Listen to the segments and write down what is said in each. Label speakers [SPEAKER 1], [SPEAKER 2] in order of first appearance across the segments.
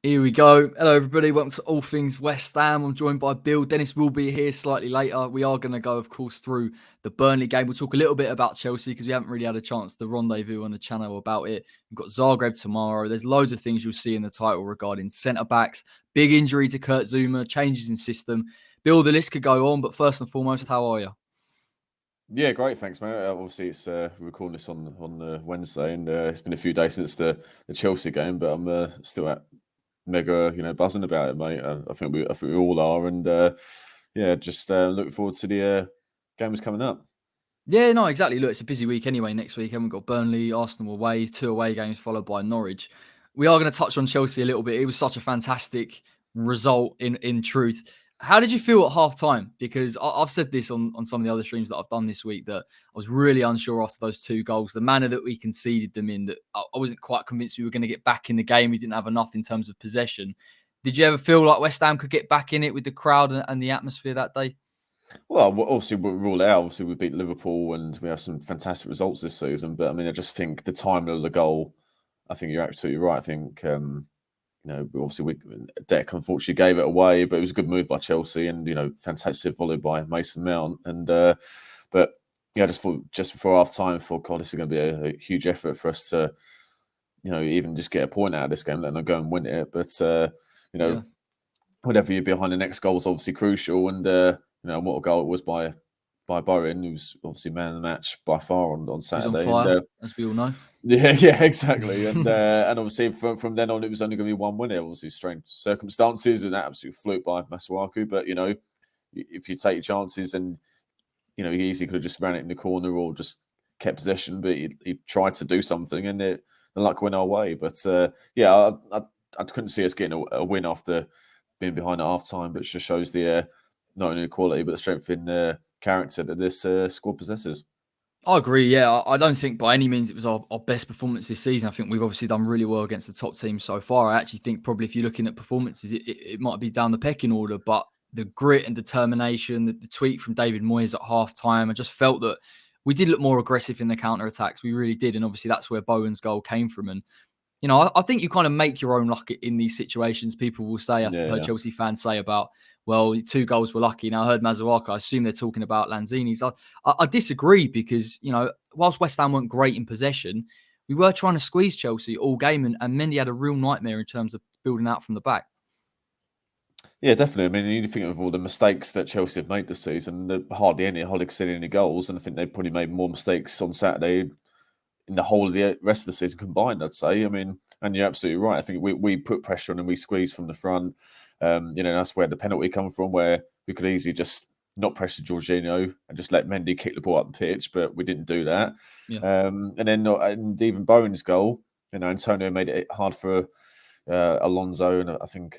[SPEAKER 1] Here we go. Hello, everybody. Welcome to All Things West Ham. I'm joined by Bill. Dennis will be here slightly later. We are going to go, of course, through the Burnley game. We'll talk a little bit about Chelsea because we haven't really had a chance to rendezvous on the channel about it. We've got Zagreb tomorrow. There's loads of things you'll see in the title regarding centre-backs. Big injury to Kurt Zouma, changes in system. Bill, the list could go on, but first and foremost, how are you?
[SPEAKER 2] Yeah, great. Thanks, mate. Obviously, it's we're recording this on Wednesday, and it's been a few days since the Chelsea game, but I'm still at mega, buzzing about it, mate. I think we all are, and yeah, just looking forward to the games coming up.
[SPEAKER 1] Yeah, no, exactly. Look, it's a busy week anyway. Next week, we've got Burnley, Arsenal away, 2 away games followed by Norwich. We are going to touch on Chelsea a little bit. It was such a fantastic result in truth. How did you feel at half time? Because I've said this on some of the other streams that I've done this week that I was really unsure after those 2 goals, the manner that we conceded them in, that I wasn't quite convinced we were going to get back in the game. We didn't have enough in terms of possession. Did you ever feel like West Ham could get back in it with the crowd and the atmosphere that day?
[SPEAKER 2] Well, obviously, we'll rule it out. Obviously, we beat Liverpool, and we have some fantastic results this season. But I mean, I just think the timing of the goal. I think you're absolutely right. I think obviously Deck unfortunately gave it away, but it was a good move by Chelsea, and fantastic volley by Mason Mount. And but yeah, I just thought just before half time, I thought, God, this is going to be a huge effort for us to, even just get a point out of this game, let them go and win it. But
[SPEAKER 1] Yeah,
[SPEAKER 2] whatever you're behind, the next goal is obviously crucial, and what a goal it was by Bowen, who's obviously man of the match by far on
[SPEAKER 1] he's on
[SPEAKER 2] Saturday, and
[SPEAKER 1] fire, as we all know.
[SPEAKER 2] yeah, exactly. And obviously from then on, it was only going to be one winner. Obviously, strange circumstances and that absolute fluke by Masuaku. But if you take your chances, and he easily could have just ran it in the corner or just kept possession, but he tried to do something, and the luck went our way. But yeah, I couldn't see us getting a win after being behind at half time, but it just shows the not only the quality but the strength in character that this squad possesses.
[SPEAKER 1] I agree. Yeah, I don't think by any means it was our best performance this season. I think we've obviously done really well against the top teams so far. I actually think probably if you're looking at performances, it might be down the pecking order, but the grit and determination, the tweet from David Moyes at half time, I just felt that we did look more aggressive in the counter attacks. We really did. And obviously that's where Bowen's goal came from. And I think you kind of make your own luck in these situations. People will say, I've heard
[SPEAKER 2] Yeah,
[SPEAKER 1] Chelsea fans say about, well, 2 goals were lucky. Now I heard Mazuaka. I assume they're talking about Lanzini's. I disagree because, whilst West Ham weren't great in possession, we were trying to squeeze Chelsea all game, and Mendy had a real nightmare in terms of building out from the back.
[SPEAKER 2] yeah, definitely. I mean, you think of all the mistakes that Chelsea have made this season, hardly any goals, and I think they probably made more mistakes on Saturday in the whole of the rest of the season combined, I'd say. I mean, and you're absolutely right. I think we put pressure on and we squeezed from the front. That's where the penalty come from, where we could easily just not pressure Jorginho and just let Mendy kick the ball up the pitch, but we didn't do that.
[SPEAKER 1] Yeah.
[SPEAKER 2] And even Bowen's goal, Antonio made it hard for Alonso, and I think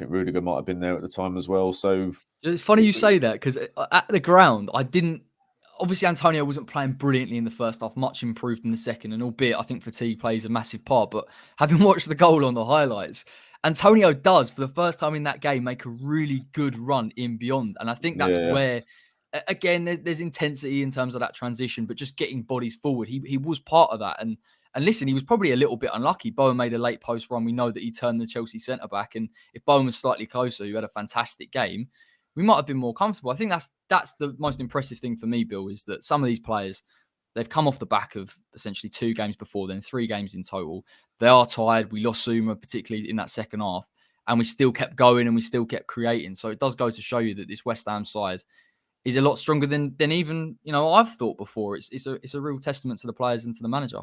[SPEAKER 2] Rudiger might have been there at the time as well. So
[SPEAKER 1] It's funny you say that because at the ground, I didn't. Obviously, Antonio wasn't playing brilliantly in the first half, much improved in the second, and albeit I think fatigue plays a massive part. But having watched the goal on the highlights, Antonio does, for the first time in that game, make a really good run in beyond. And I think that's
[SPEAKER 2] yeah,
[SPEAKER 1] where, again, there's intensity in terms of that transition, but just getting bodies forward. He was part of that. And listen, he was probably a little bit unlucky. Bowen made a late post run. We know that he turned the Chelsea centre back. And if Bowen was slightly closer, who had a fantastic game, we might have been more comfortable. I think that's the most impressive thing for me, Bill, is that some of these players, they've come off the back of essentially 2 games before then, 3 games in total. They are tired. We lost Zouma, particularly in that second half, and we still kept going and we still kept creating. So it does go to show you that this West Ham side is a lot stronger than even I've thought before. It's a real testament to the players and to the manager.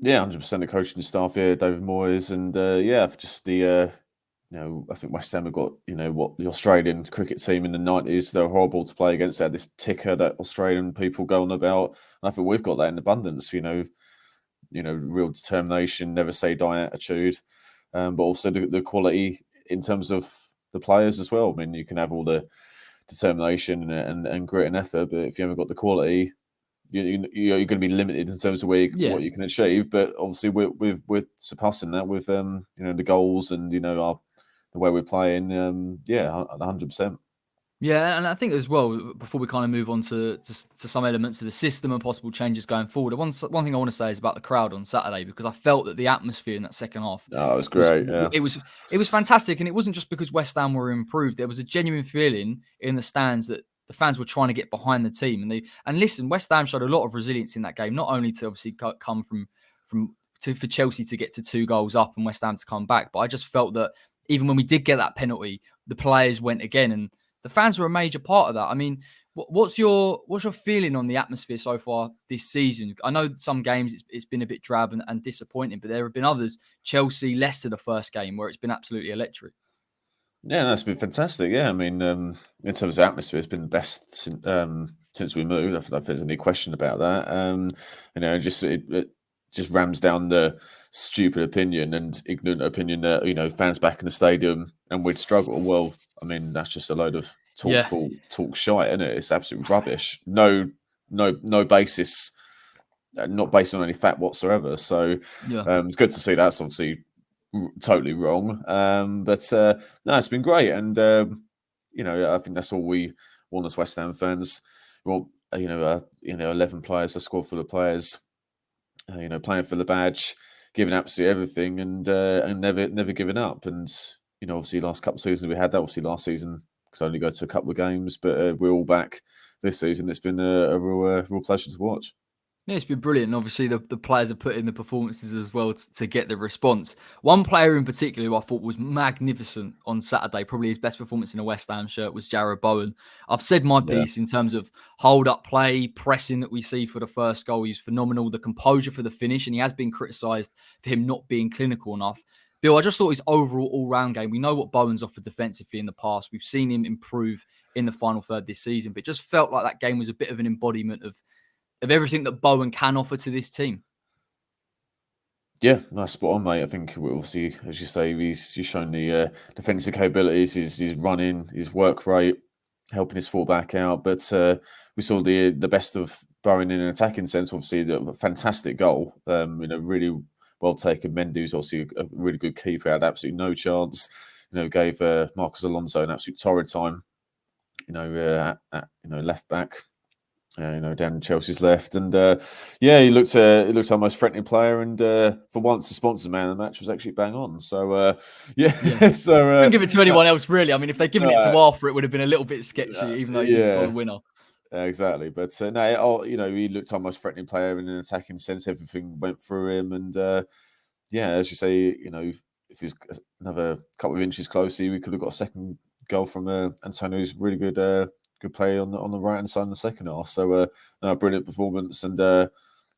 [SPEAKER 2] yeah, 100% the coaching staff. Yeah, David Moyes, and just the. I think West Ham have got, what the Australian cricket team in the 90s, they're horrible to play against. They had this ticker that Australian people go on about. And I think we've got that in abundance, real determination, never say die attitude, but also the quality in terms of the players as well. I mean, you can have all the determination and grit and effort, but if you haven't got the quality, you're going to be limited in terms of
[SPEAKER 1] Yeah.
[SPEAKER 2] what you can achieve. But obviously, we're surpassing that with the goals and the way we're playing. 100%.
[SPEAKER 1] Yeah, and I think as well, before we kind of move on to some elements of the system and possible changes going forward, one thing I want to say is about the crowd on Saturday, because I felt that the atmosphere in that second half
[SPEAKER 2] Oh, it was
[SPEAKER 1] was
[SPEAKER 2] great. Yeah.
[SPEAKER 1] it was it was fantastic, and it wasn't just because West Ham were improved. There was a genuine feeling in the stands that the fans were trying to get behind the team, and listen, West Ham showed a lot of resilience in that game, not only to obviously come for Chelsea to get to 2 goals up and West Ham to come back, but I just felt that even when we did get that penalty, the players went again, and the fans were a major part of that. I mean, what's your feeling on the atmosphere so far this season? I know some games it's been a bit drab and disappointing, but there have been others, Chelsea, Leicester, the first game, where it's been absolutely electric.
[SPEAKER 2] Yeah, that's been fantastic. Yeah, I mean, in terms of atmosphere, it's been the best since we moved. I don't know if there's any question about that. It just rams down the stupid opinion and ignorant opinion that fans back in the stadium and we'd struggle. Well, I mean, that's just a load of
[SPEAKER 1] Yeah,
[SPEAKER 2] talk shite, isn't it? It's absolute rubbish. No basis, not based on any fact whatsoever. So
[SPEAKER 1] yeah.
[SPEAKER 2] it's good to see that's obviously totally wrong. But no, it's been great, and I think that's all we want as West Ham fans. We want 11 players, a squad full of players, playing for the badge, giving absolutely everything, and never giving up. And obviously, last couple of seasons we had that. Obviously, last season could only go to a couple of games, but we're all back this season. It's been a real pleasure to watch.
[SPEAKER 1] Yeah, it's been brilliant. And obviously, the players have put in the performances as well to get the response. One player in particular who I thought was magnificent on Saturday, probably his best performance in a West Ham shirt, was Jarrod Bowen. I've said my
[SPEAKER 2] Yeah.
[SPEAKER 1] piece in terms of hold up play, pressing that we see for the first goal. He's phenomenal. The composure for the finish, and he has been criticised for him not being clinical enough. Bill, I just thought his overall all-round game, we know what Bowen's offered defensively in the past. We've seen him improve in the final third this season, but it just felt like that game was a bit of an embodiment of everything that Bowen can offer to this team.
[SPEAKER 2] Yeah, nice, spot on, mate. I think obviously, as you say, he's shown the defensive capabilities, his running, his work rate, helping his fullback out. But we saw the best of Bowen in an attacking sense. Obviously, a fantastic goal. Really well taken. Mendy's obviously a really good keeper. Had absolutely no chance. Gave Marcus Alonso an absolute torrid time. At left back. Down Chelsea's left, and he looked our most threatening player. And for once, the sponsors man of the match was actually bang on. So
[SPEAKER 1] Yeah.
[SPEAKER 2] so
[SPEAKER 1] Couldn't give it to anyone else, really. I mean, if they'd given it to Arthur, it would have been a little bit sketchy, even though he did score the winner.
[SPEAKER 2] Exactly. But he looked our most threatening player in an attacking sense. Everything went through him, and as you say, if he was another couple of inches closer, we could have got a second goal from Antonio's really good play on the right hand side in the second half. So brilliant performance, and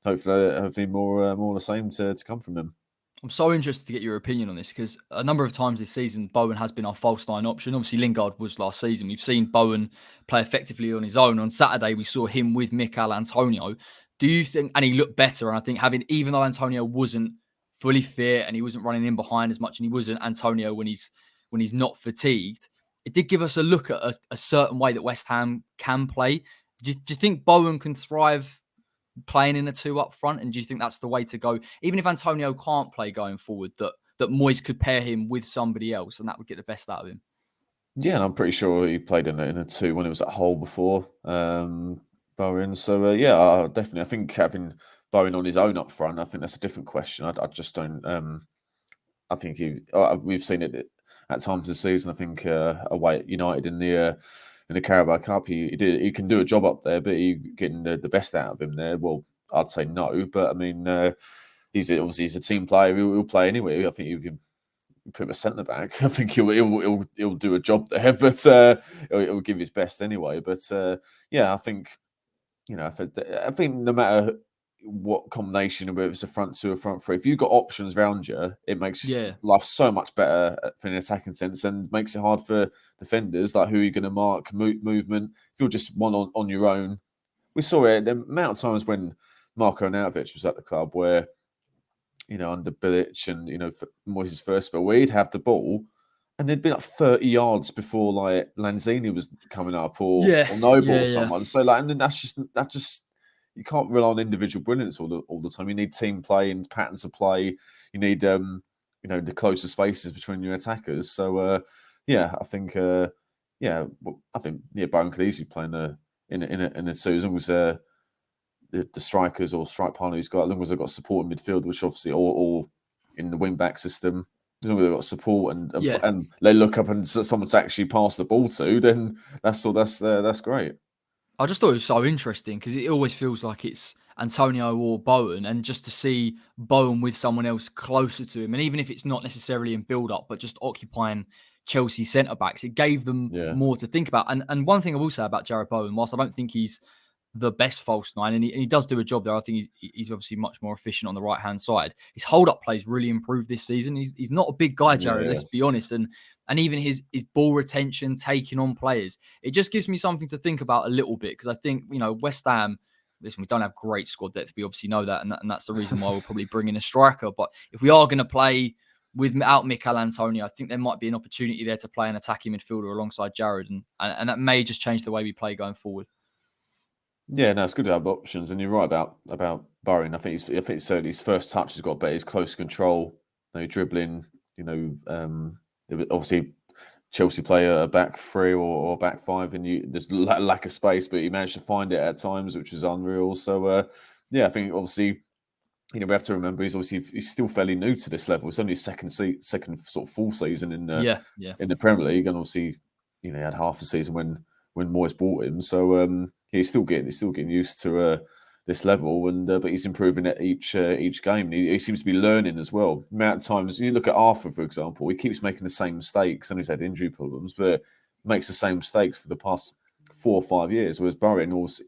[SPEAKER 2] hopefully more the same to come from him.
[SPEAKER 1] I'm so interested to get your opinion on this because a number of times this season, Bowen has been our false nine option. Obviously, Lingard was last season. We've seen Bowen play effectively on his own. On Saturday, we saw him with Mikel Antonio. Do you think, and he looked better, and I think even though Antonio wasn't fully fit and he wasn't running in behind as much, and he wasn't Antonio when he's not fatigued, it did give us a look at a certain way that West Ham can play. Do you think Bowen can thrive playing in a two up front? And do you think that's the way to go? Even if Antonio can't play going forward, that Moyes could pair him with somebody else and that would get the best out of him?
[SPEAKER 2] Yeah, and I'm pretty sure he played in a two when he was at Hull before, Bowen. So definitely. I think having Bowen on his own up front, I think that's a different question. I just don't. I think we've seen it at times this season. I think away at United in the Carabao Cup, he can do a job up there, but he getting the best out of him there. Well, I'd say no, but I mean, he's a team player. He'll play anyway. I think you can put him a centre back. I think he'll do a job there, but he'll give his best anyway. But I think I think no matter what combination, whether it's a front two or front three, if you've got options around you, it makes life so much better for an attacking sense and makes it hard for defenders, like who are you going to mark, movement. If you're just one on your own, we saw it the amount of times when Marko Arnautovic was at the club where, under Bilic and, Moyes' first spell, where he'd have the ball and they'd be like 30 yards before like Lanzini was coming up or Noble or someone. So and then that just you can't rely on individual brilliance all the time. You need team play and patterns of play. You need the closer spaces between your attackers. So I think yeah, well, I think Bowen could easily play in a two, as long as the strikers or strike partner he's got, as long as they've got support in midfield, which obviously or in the wing back system, as long as they've got support
[SPEAKER 1] Yeah,
[SPEAKER 2] and they look up and someone to actually pass the ball to, then that's great.
[SPEAKER 1] I just thought it was so interesting because it always feels like it's Antonio or Bowen, and just to see Bowen with someone else closer to him, and even if it's not necessarily in build up, but just occupying Chelsea centre backs, it gave them
[SPEAKER 2] Yeah,
[SPEAKER 1] more to think about. And one thing I will say about Jared Bowen, whilst I don't think he's the best false nine, and he does do a job there. I think he's obviously much more efficient on the right hand side. His hold up plays really improved this season. He's not a big guy, Jared.
[SPEAKER 2] yeah,
[SPEAKER 1] Let's be honest, and even his ball retention, taking on players, it just gives me something to think about a little bit, because I think West Ham. Listen, we don't have great squad depth. We obviously know that, and that's the reason why we'll probably bring in a striker. But if we are going to play without Mikel Antonio, I think there might be an opportunity there to play an attacking midfielder alongside Jared, and that may just change the way we play going forward.
[SPEAKER 2] yeah. No, it's good to have options, and you're right about Bowen. I think certainly his first touch has got better. His close control, dribbling. Obviously Chelsea play a back three or back five, and there's lack of space, but he managed to find it at times, which was unreal. So I think obviously we have to remember he's still fairly new to this level. It's only his second sort of full season
[SPEAKER 1] Yeah.
[SPEAKER 2] in the Premier League, and obviously he had half a season when Moyes bought him. So he's still getting used to this level, and but he's improving at each game. And he seems to be learning as well. The amount of times you look at Arthur, for example, he keeps making the same mistakes, and he's had injury problems, but makes the same mistakes for the past 4 or 5 years. Whereas Bowen also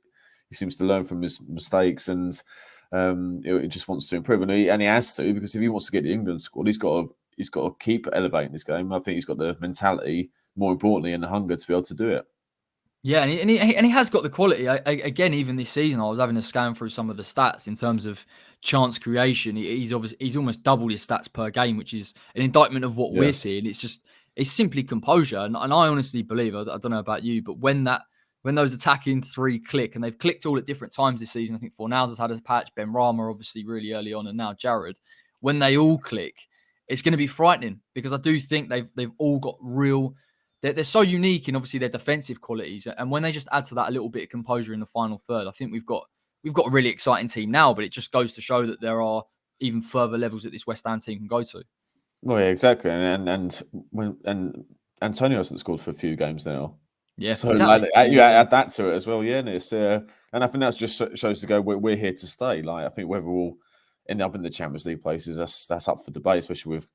[SPEAKER 2] he seems to learn from his mistakes, and he just wants to improve, and he has to, because if he wants to get the England squad, he's got to keep elevating this game. I think he's got the mentality, more importantly, and the hunger to be able to do it.
[SPEAKER 1] Yeah, and he has got the quality. Again, even this season, I was having a scan through some of the stats in terms of chance creation. He's almost doubled his stats per game, which is an indictment of what
[SPEAKER 2] Yeah,
[SPEAKER 1] we're seeing. It's simply composure, and I honestly believe, I don't know about you, but when those attacking three click, and they've clicked all at different times this season. I think Fornals has had a patch, Ben Rama obviously really early on, and now Jared. When they all click, it's going to be frightening, because I do think they've all got real. They're so unique in obviously their defensive qualities, and when they just add to that a little bit of composure in the final third, I think we've got a really exciting team now. But it just goes to show that there are even further levels that this West Ham team can go to.
[SPEAKER 2] well, yeah, exactly, and Antonio hasn't scored for a few games now,
[SPEAKER 1] Yeah,
[SPEAKER 2] so like
[SPEAKER 1] exactly.
[SPEAKER 2] you
[SPEAKER 1] Yeah.
[SPEAKER 2] add that to it as well, yeah. And and I think that's just shows to go we're here to stay. Like, I think whether we'll end up in the Champions League places, that's up for debate, especially with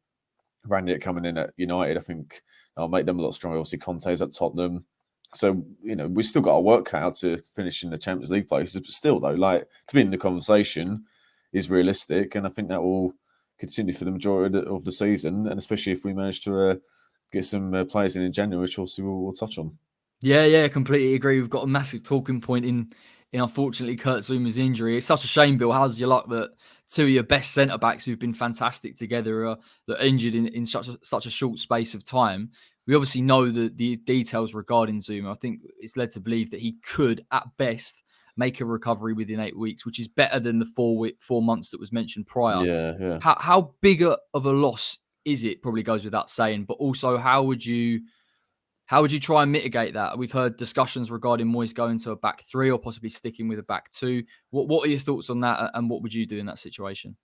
[SPEAKER 2] Rangnick coming in at United. I think I'll make them a lot stronger. Obviously, Conte's at Tottenham. So, we've still got our work cut out to finish in the Champions League places. But still, though, like, to be in the conversation is realistic. And I think that will continue for the majority of the season. And especially if we manage to get some players in January, which also we'll touch on.
[SPEAKER 1] Yeah, completely agree. We've got a massive talking point in unfortunately Kurt Zouma's injury. It's such a shame, Bill. How's your luck that two of your best centre backs who've been fantastic together are injured in such a short space of time? We obviously know the details regarding Zouma. I think it's led to believe that he could, at best, make a recovery within 8 weeks, which is better than the 4 months that was mentioned prior.
[SPEAKER 2] Yeah.
[SPEAKER 1] How big of a loss is it? Probably goes without saying, but also how would you try and mitigate that? We've heard discussions regarding Moyes going to a back three or possibly sticking with a back two. What are your thoughts on that, and what would you do in that situation?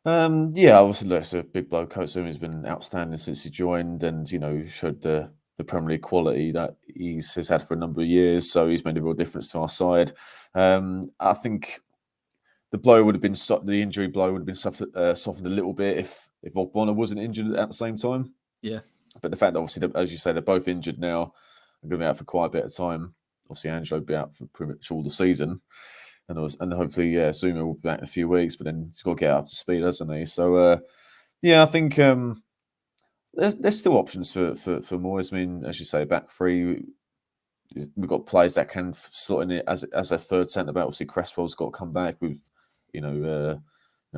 [SPEAKER 2] Obviously, that's a big bloke. Coach Zuma has been outstanding since he joined, and showed the Premier League quality that he's had for a number of years. So he's made a real difference to our side. I think the injury blow would have been softened a little bit if Ogbonna wasn't injured at the same time.
[SPEAKER 1] Yeah,
[SPEAKER 2] But the fact that obviously, as you say, they're both injured now, and going to be out for quite a bit of time. Obviously, Angelo will be out for pretty much all the season. And hopefully, Zouma will be back in a few weeks, but then he's got to get up to speed, hasn't he? So, I think there's still options for Moyes. I mean, as you say, back three, we've got players that can slot in it as a third centre back. Obviously, Cresswell's got to come back with, I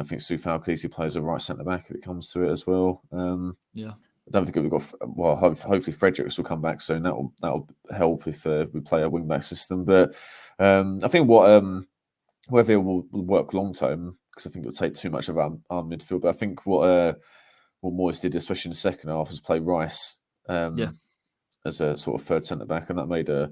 [SPEAKER 2] think Soufal Khaleesi plays a right centre back if it comes to it as well.
[SPEAKER 1] yeah.
[SPEAKER 2] I don't think we've got. Well, hopefully Fredericks will come back soon. That'll help if we play a wing back system. But I think whether it will work long term, because I think it'll take too much of our midfield. But I think what Moyes did, especially in the second half, was play Rice
[SPEAKER 1] Yeah.
[SPEAKER 2] as a sort of third centre back, and that made a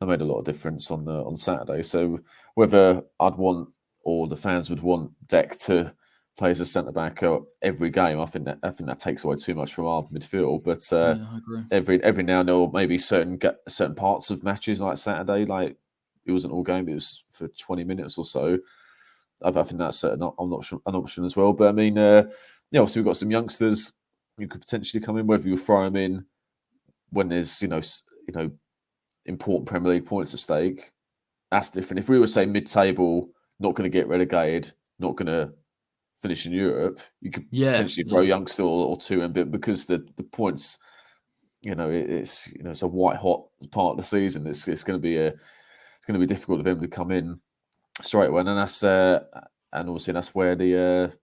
[SPEAKER 2] lot of difference on Saturday. So whether I'd want or the fans would want Dec to play as a centre back every game, I think that takes away too much from our midfield. But
[SPEAKER 1] Yeah, I agree.
[SPEAKER 2] every now and then, or maybe certain parts of matches like Saturday, like it wasn't all game, it was for 20 minutes or so. I think that's an option as well. But I mean, obviously we've got some youngsters who could potentially come in. Whether you throw them in when there's important Premier League points at stake, that's different. If we were say mid-table, not going to get relegated, not going to finish in Europe, you could potentially throw a youngster or two in, but because the points, it's a white hot part of the season. It's going to be difficult for them to come in straight away, and that's and obviously that's where the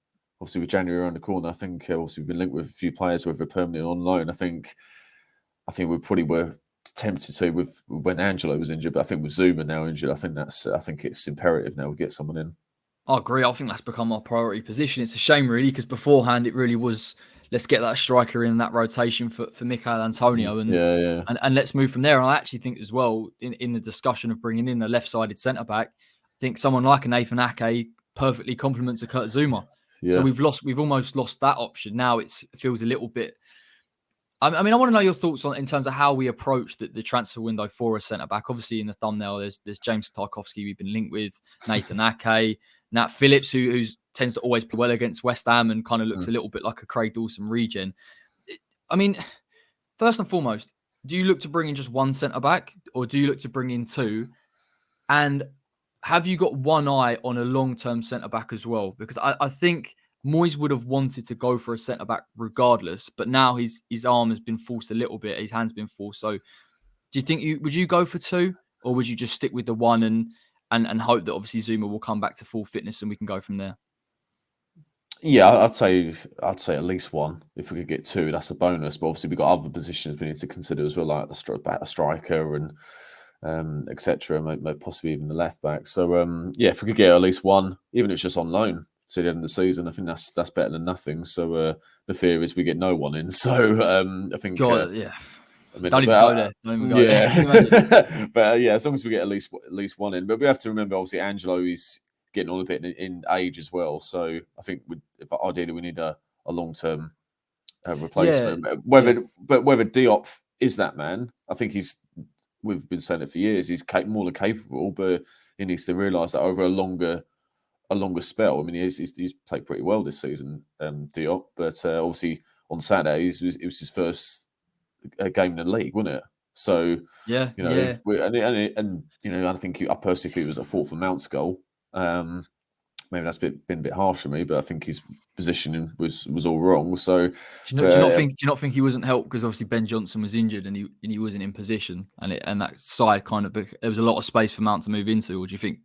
[SPEAKER 2] obviously with January around the corner, I think obviously we've been linked with a few players whether permanent or on loan. I think we probably were tempted to with when Angelo was injured, but I think with Zouma now injured, I think it's imperative now we get someone in.
[SPEAKER 1] I agree. I think that's become our priority position. It's a shame, really, because beforehand it really was, let's get that striker in that rotation for Michail Antonio, and let's move from there. And I actually think as well, in the discussion of bringing in a left-sided centre-back, I think someone like a Nathan Ake perfectly complements a Kurt Zouma. Yeah. So we've almost lost that option. Now it feels a little bit... I mean, I want to know your thoughts in terms of how we approach the transfer window for a centre-back. Obviously, in the thumbnail, there's James Tarkowski we've been linked with, Nathan Ake, Nat Phillips, who tends to always play well against West Ham and kind of looks a little bit like a Craig Dawson regen. I mean, first and foremost, do you look to bring in just one centre-back or do you look to bring in two? And have you got one eye on a long-term centre-back as well? Because I think Moyes would have wanted to go for a centre-back regardless, but now his arm has been forced a little bit, his hand's been forced. So do you think would you go for two or would you just stick with the one and hope that obviously Zouma will come back to full fitness and we can go from there?
[SPEAKER 2] Yeah, I'd say at least one. If we could get two, that's a bonus. But obviously we've got other positions we need to consider as well, like a striker and etc. Possibly even the left back. So if we could get at least one, even if it's just on loan to the end of the season, I think that's better than nothing. So the fear is we get no one in. So I think
[SPEAKER 1] God, I mean, don't even go there. Don't even go there.
[SPEAKER 2] But as long as we get at least one in. But we have to remember, obviously, Angelo is getting on a bit in age as well. So I think if ideally we need a long-term replacement. But whether Diop is that man, I think we've been saying it for years. He's more than capable, but he needs to realise that over a longer spell. I mean, he's played pretty well this season, Diop. But obviously on Saturday it was his first game in the league, wasn't it? So I think I personally think it was a fault for Mount's goal. Maybe that's been a bit harsh for me, but I think his positioning was all wrong. So
[SPEAKER 1] do you not think he wasn't helped because obviously Ben Johnson was injured and he wasn't in position and that side kind of there was a lot of space for Mount to move into? Or do you think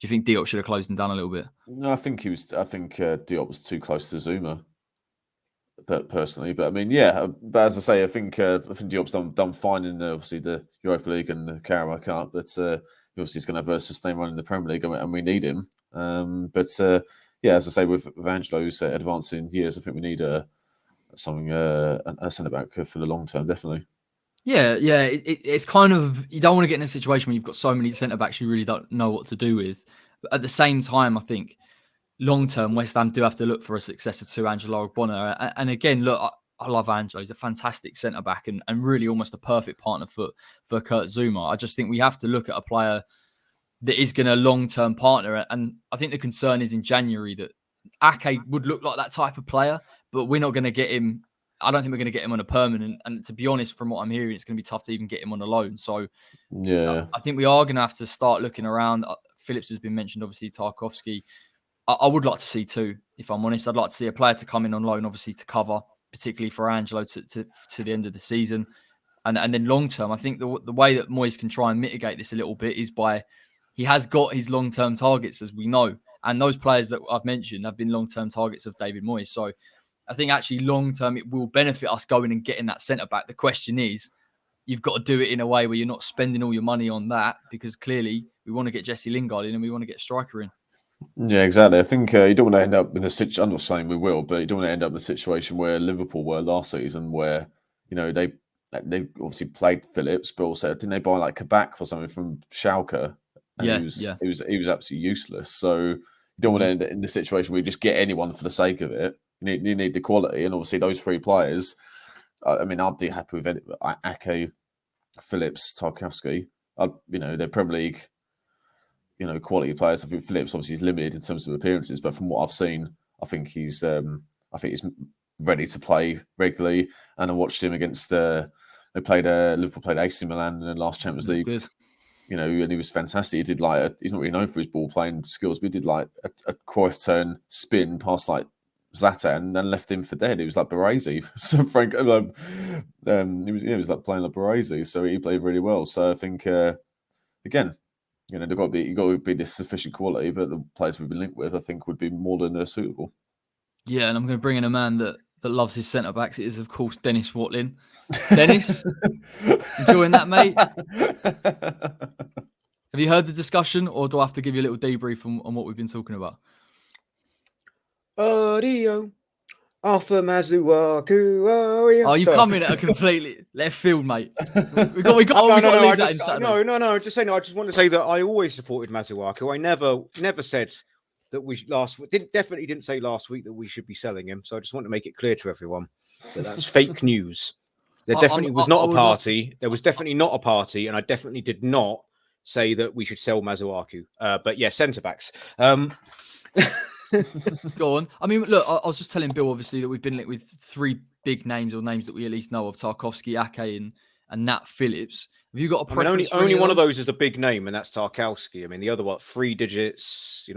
[SPEAKER 1] Diop should have closed him down a little bit?
[SPEAKER 2] No, I think Diop was too close to Zouma. Personally, but I mean, but as I say, I think Diop's done fine in obviously the Europa League and the Carabao Cup, but obviously he's going to have a sustained run in the Premier League, and we need him. As I say, with Angelo's advancing years, I think we need a centre back for the long term, definitely.
[SPEAKER 1] Yeah, it's kind of, you don't want to get in a situation where you've got so many centre backs you really don't know what to do with. But at the same time, I think long term, West Ham do have to look for a successor to Angelo Ogbonna. And again, look, I love Angelo. He's a fantastic centre back and really almost a perfect partner for Kurt Zouma. I just think we have to look at a player that is going to long term partner. And I think the concern is in January that Ake would look like that type of player, but we're not going to get him. I don't think we're going to get him on a permanent. And to be honest, from what I'm hearing, it's going to be tough to even get him on a loan. So I think we are going to have to start looking around. Phillips has been mentioned, obviously, Tarkowski. I would like to see two, if I'm honest. I'd like to see a player to come in on loan, obviously, to cover, particularly for Angelo to the end of the season. And then long term, I think the way that Moyes can try and mitigate this a little bit is by he has got his long-term targets, as we know. And those players that I've mentioned have been long-term targets of David Moyes. So I think actually long-term, it will benefit us going and getting that centre-back. The question is, you've got to do it in a way where you're not spending all your money on that, because clearly we want to get Jesse Lingard in and we want to get a striker in.
[SPEAKER 2] Yeah, exactly. I think you don't want to end up in a situation. I'm not saying we will, but you don't want to end up in a situation where Liverpool were last season, where they they obviously played Phillips, but also didn't they buy like Kabak or something from Schalke? And
[SPEAKER 1] Yeah,
[SPEAKER 2] he was absolutely useless. So you don't want to end in the situation where you just get anyone for the sake of it. You need the quality, and obviously those three players. I mean, I'd be happy with it. Ake, Phillips, Tarkowski. They're Premier League, quality players. I think Phillips obviously is limited in terms of appearances, but from what I've seen, I think he's ready to play regularly. And I watched him against Liverpool played AC Milan in the last Champions League.
[SPEAKER 1] Good.
[SPEAKER 2] And he was fantastic. He did he's not really known for his ball playing skills, but he did like a Cruyff turn spin past like Zlatan and then left him for dead. It was like Baresi. So Frank, he was like playing like Baresi. So he played really well. So I think again, they've got to be this sufficient quality, but the players we've been linked with, I think, would be more than suitable.
[SPEAKER 1] Yeah, and I'm going to bring in a man that loves his centre backs. It is, of course, Dennis Watlin. Dennis, enjoying that, mate? Have you heard the discussion, or do I have to give you a little debrief on what we've been talking about?
[SPEAKER 3] Audio. Alpha Mazuaku.
[SPEAKER 1] Oh, you've come in at a completely left field, mate. We got to leave that in Saturday.
[SPEAKER 3] No. Just saying. I just want to say that I always supported Mazuaku. I never said that we definitely didn't say last week that we should be selling him. So I just want to make it clear to everyone that that's fake news. There definitely was not a party. There was definitely not a party, and I definitely did not say that we should sell Mazuaku. But yeah, centre backs.
[SPEAKER 1] Go on. I mean, look, I was just telling Bill, obviously, that we've been linked with three big names, or names that we at least know of: Tarkowski, Ake, and Nat Phillips. Have you got a preference?
[SPEAKER 3] Only one of those is a big name, and that's Tarkowski. I mean, the other 3 digits,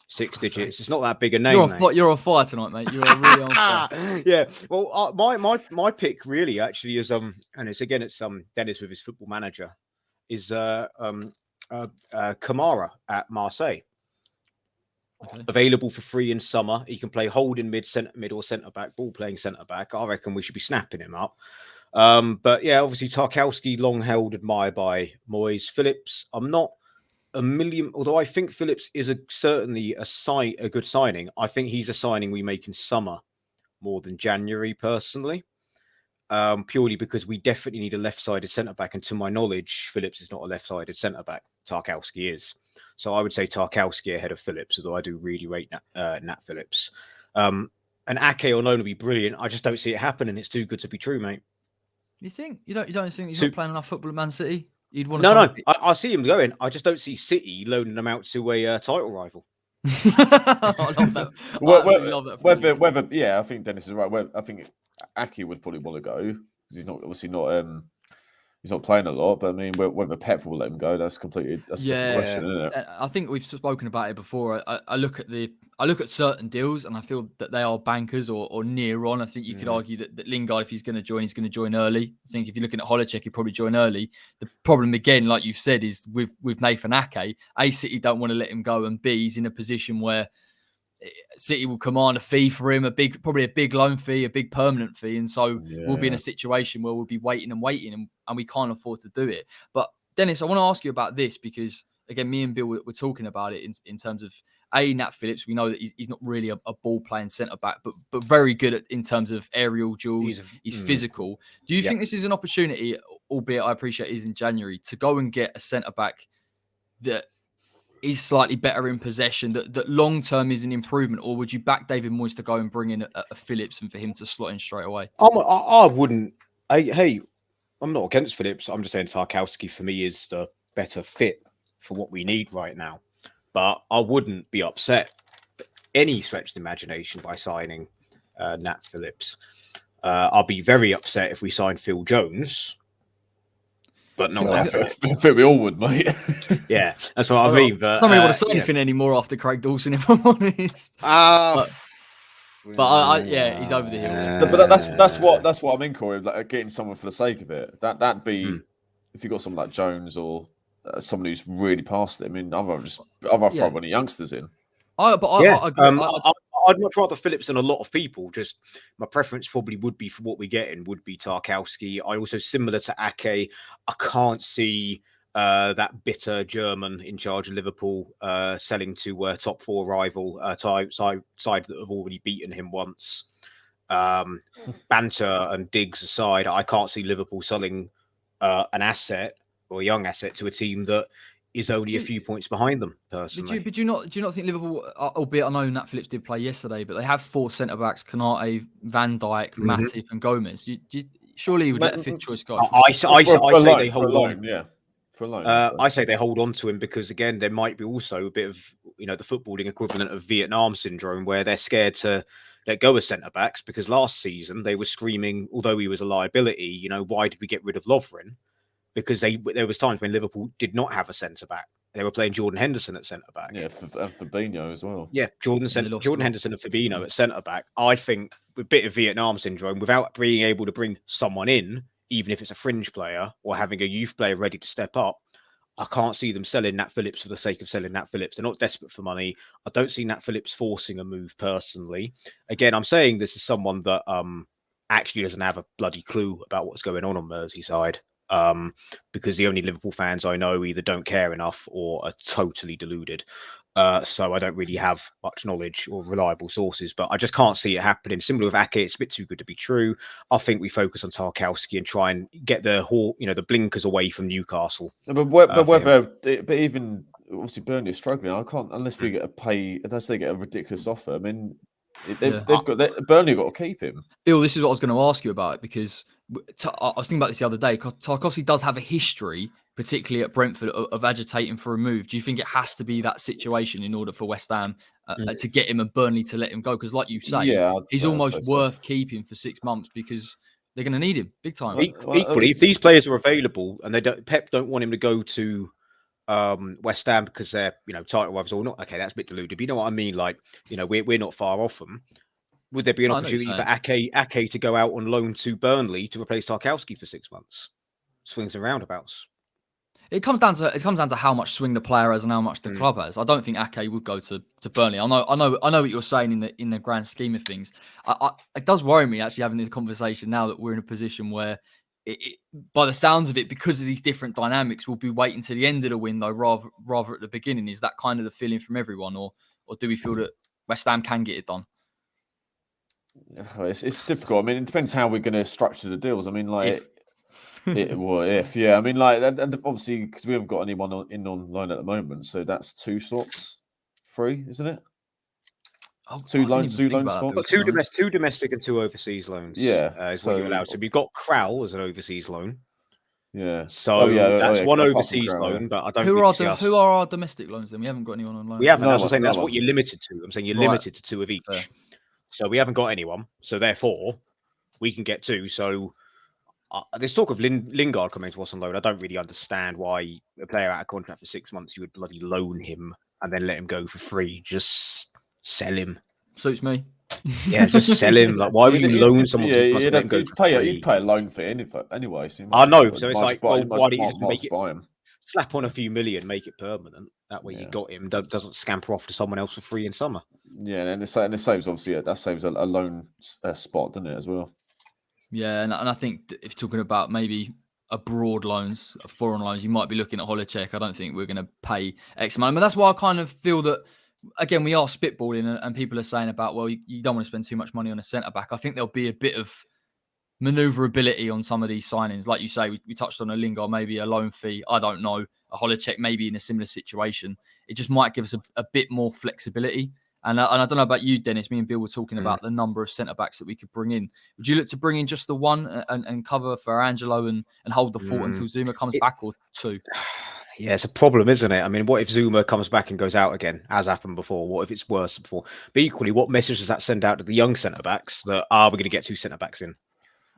[SPEAKER 3] 6 digits. It's not that big a name.
[SPEAKER 1] You're on fire tonight, mate. You're really on fire.
[SPEAKER 3] Yeah. Well, my pick really actually is and it's Dennis with his Football Manager is Kamara at Marseille. Okay. Available for free in summer. He can play holding mid, centre mid, or centre back. Ball playing centre back. I reckon we should be snapping him up. But yeah, obviously Tarkowski, long held, admired by Moyes. Phillips, I'm not a million. Although I think Phillips is certainly a good signing. I think he's a signing we make in summer more than January, personally. Purely because we definitely need a left-sided centre back, and to my knowledge, Phillips is not a left-sided centre back. Tarkowski is. So I would say Tarkowski ahead of Phillips, although I do really rate Nat Phillips. And Ake on loan would be brilliant. I just don't see it happening. It's too good to be true, mate.
[SPEAKER 1] You think? You don't think he's not playing enough football at Man City? You'd want
[SPEAKER 3] No. I see him going. I just don't see City loaning him out to a title rival.
[SPEAKER 1] I love that. I love that.
[SPEAKER 2] Yeah, I think Dennis is right. I think Ake would probably want to go because he's not he's not playing a lot. But I mean, whether Pep will let him go, that's a different question, isn't it?
[SPEAKER 1] I think we've spoken about it before. I look at certain deals, and I feel that they are bankers or near on. I think you could argue that Lingard, if he's going to join, he's going to join early. I think if you're looking at Holacek, he'd probably join early. The problem, again, like you've said, is with Nathan Ake, A, City don't want to let him go, and B, he's in a position where City will command a fee for him, probably a big loan fee, a big permanent fee. And so we'll be in a situation where we'll be waiting, and we can't afford to do it. But Dennis, I want to ask you about this because, again, me and Bill were talking about it in terms of Nat Phillips. We know that he's not really a ball playing centre back, but very good in terms of aerial duels. He's physical. Do you think this is an opportunity, albeit I appreciate it is in January, to go and get a centre back that is slightly better in possession, that long term is an improvement, or would you back David Moyes to go and bring in a Phillips and for him to slot in straight away?
[SPEAKER 3] I wouldn't. Hey, I'm not against Phillips. I'm just saying Tarkowski for me is the better fit for what we need right now. But I wouldn't be upset any stretch of the imagination by signing Nat Phillips. I'll be very upset if we sign Phil Jones. But not
[SPEAKER 2] I think we all would, mate.
[SPEAKER 3] Yeah, that's what I mean. But
[SPEAKER 1] I don't really want to say anything anymore after Craig Dawson, if I'm honest. But he's over the hill.
[SPEAKER 2] But that's what I'm in, Corey. Like getting someone for the sake of it. That'd be if you got someone like Jones or someone who's really past it. I mean, I'd rather throw one of the youngsters in.
[SPEAKER 3] I agree. I'd much rather Phillips than a lot of people. Just my preference probably would be for what we get in would be Tarkowski. I also, similar to Ake, I can't see that bitter German in charge of Liverpool selling to top four rival side that have already beaten him once. banter and digs aside, I can't see Liverpool selling an asset or a young asset to a team that is only a few points behind them, personally.
[SPEAKER 1] But do you not think Liverpool, albeit I know Nat Phillips did play yesterday, but they have 4 centre backs: Kanate, Van Dijk, Matip, and Gomez. Surely you would let a 5th choice go.
[SPEAKER 3] I say they hold on.
[SPEAKER 2] Yeah, for a loan.
[SPEAKER 3] I say they hold on to him because, again, there might be also a bit of, the footballing equivalent of Vietnam syndrome, where they're scared to let go of centre backs because last season they were screaming, although he was a liability, why did we get rid of Lovren? Because there was times when Liverpool did not have a centre back. They were playing Jordan Henderson at centre back.
[SPEAKER 2] Yeah, and Fabinho as well.
[SPEAKER 3] Yeah, Jordan Henderson and Fabinho at centre back. I think with a bit of Vietnam syndrome, without being able to bring someone in, even if it's a fringe player or having a youth player ready to step up, I can't see them selling Nat Phillips for the sake of selling Nat Phillips. They're not desperate for money. I don't see Nat Phillips forcing a move personally. Again, I'm saying this is someone that actually doesn't have a bloody clue about what's going on Merseyside. Because the only Liverpool fans I know either don't care enough or are totally deluded. So I don't really have much knowledge or reliable sources, but I just can't see it happening. Similar with Ake, it's a bit too good to be true. I think we focus on Tarkowski and try and get the blinkers away from Newcastle.
[SPEAKER 2] But even obviously Burnley is struggling. I can't unless they get a ridiculous offer. I mean, Burnley got to keep him.
[SPEAKER 1] Bill, this is what I was going to ask you about, because I was thinking about this the other day. Tarkowski does have a history, particularly at Brentford, of agitating for a move. Do you think it has to be that situation in order for West Ham to get him and Burnley to let him go? Because like you say, he's almost worth keeping for 6 months because they're going to need him big time.
[SPEAKER 3] Equally, if these players are available and Pep don't want him to go to West Ham because they're title rivals or not, okay, that's a bit deluded. But you know what I mean? Like, we're not far off them. Would there be an opportunity for Ake to go out on loan to Burnley to replace Tarkowski for 6 months? Swings and roundabouts.
[SPEAKER 1] It comes down to how much swing the player has and how much the club has. I don't think Ake would go to Burnley. I know what you're saying in the grand scheme of things. It does worry me actually having this conversation now that we're in a position where, by the sounds of it, because of these different dynamics, we'll be waiting to the end of the window rather at the beginning. Is that kind of the feeling from everyone, or do we feel that West Ham can get it done?
[SPEAKER 2] It's difficult. I mean, it depends how we're going to structure the deals. I mean, like, yeah. I mean, like, and obviously because we haven't got anyone on loan at the moment, so that's 2 slots free, isn't it? Two loan spots.
[SPEAKER 3] Two domestic and 2 overseas loans.
[SPEAKER 2] Yeah,
[SPEAKER 3] is what you're allowed. So we've got Crowell as an overseas loan.
[SPEAKER 2] Yeah.
[SPEAKER 3] So that's one overseas loan, but I don't.
[SPEAKER 1] Who are our domestic loans then? We haven't got anyone on loan.
[SPEAKER 3] We haven't. I'm saying that's what you're limited to. I'm saying you're limited to 2 of each. Fair. So we haven't got anyone. So therefore, we can get 2. So there's talk of Lingard coming to us on loan. I don't really understand why a player out of contract for 6 months you would bloody loan him and then let him go for free. Just sell him.
[SPEAKER 1] Suits me.
[SPEAKER 3] Yeah, just sell him. Like, why would you loan someone?
[SPEAKER 2] You'd pay a loan fee anyway. So
[SPEAKER 3] I know. So it's like, why don't you just make it? Slap on a few million, make it permanent. That way, you got him. Doesn't scamper off to someone else for free in summer.
[SPEAKER 2] Yeah, and it saves obviously that saves a loan spot, doesn't it, as well?
[SPEAKER 1] Yeah, and I think if you're talking about maybe abroad loans, foreign loans, you might be looking at Holochek. I don't think we're going to pay X amount, but that's why I kind of feel that. Again, we are spitballing, and people are saying about, well, you don't want to spend too much money on a centre back. I think there'll be a bit of manoeuvrability on some of these signings. Like you say, we touched on a Lingard, maybe a loan fee. I don't know. A Holochek maybe in a similar situation. It just might give us a bit more flexibility. And I don't know about you, Dennis. Me and Bill were talking about the number of centre backs that we could bring in. Would you look to bring in just the one and cover for Angelo and hold the fort until Zouma comes back, or 2?
[SPEAKER 3] Yeah, it's a problem, isn't it? I mean, what if Zouma comes back and goes out again, as happened before? What if it's worse than before? But equally, what message does that send out to the young centre-backs that, we're going to get 2 centre-backs in?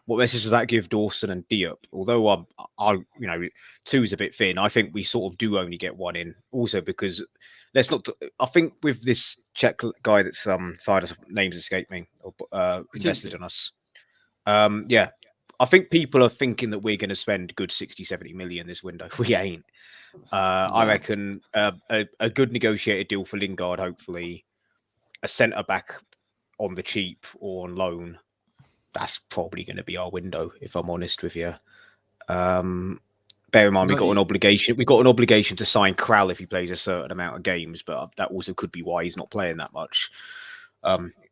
[SPEAKER 3] What message does that give Dawson and Diop? Although, 2 is a bit thin, I think we sort of do only get 1 in. Also, because I think with this Czech guy that's fired us, names escape me, invested in us. I think people are thinking that we're going to spend good 60, 70 million this window. We ain't. I reckon a good negotiated deal for Lingard, hopefully, a centre-back on the cheap or on loan, that's probably going to be our window, if I'm honest with you. Bear in mind, we've got an obligation. We've got an obligation to sign Krall if he plays a certain amount of games, but that also could be why he's not playing that much.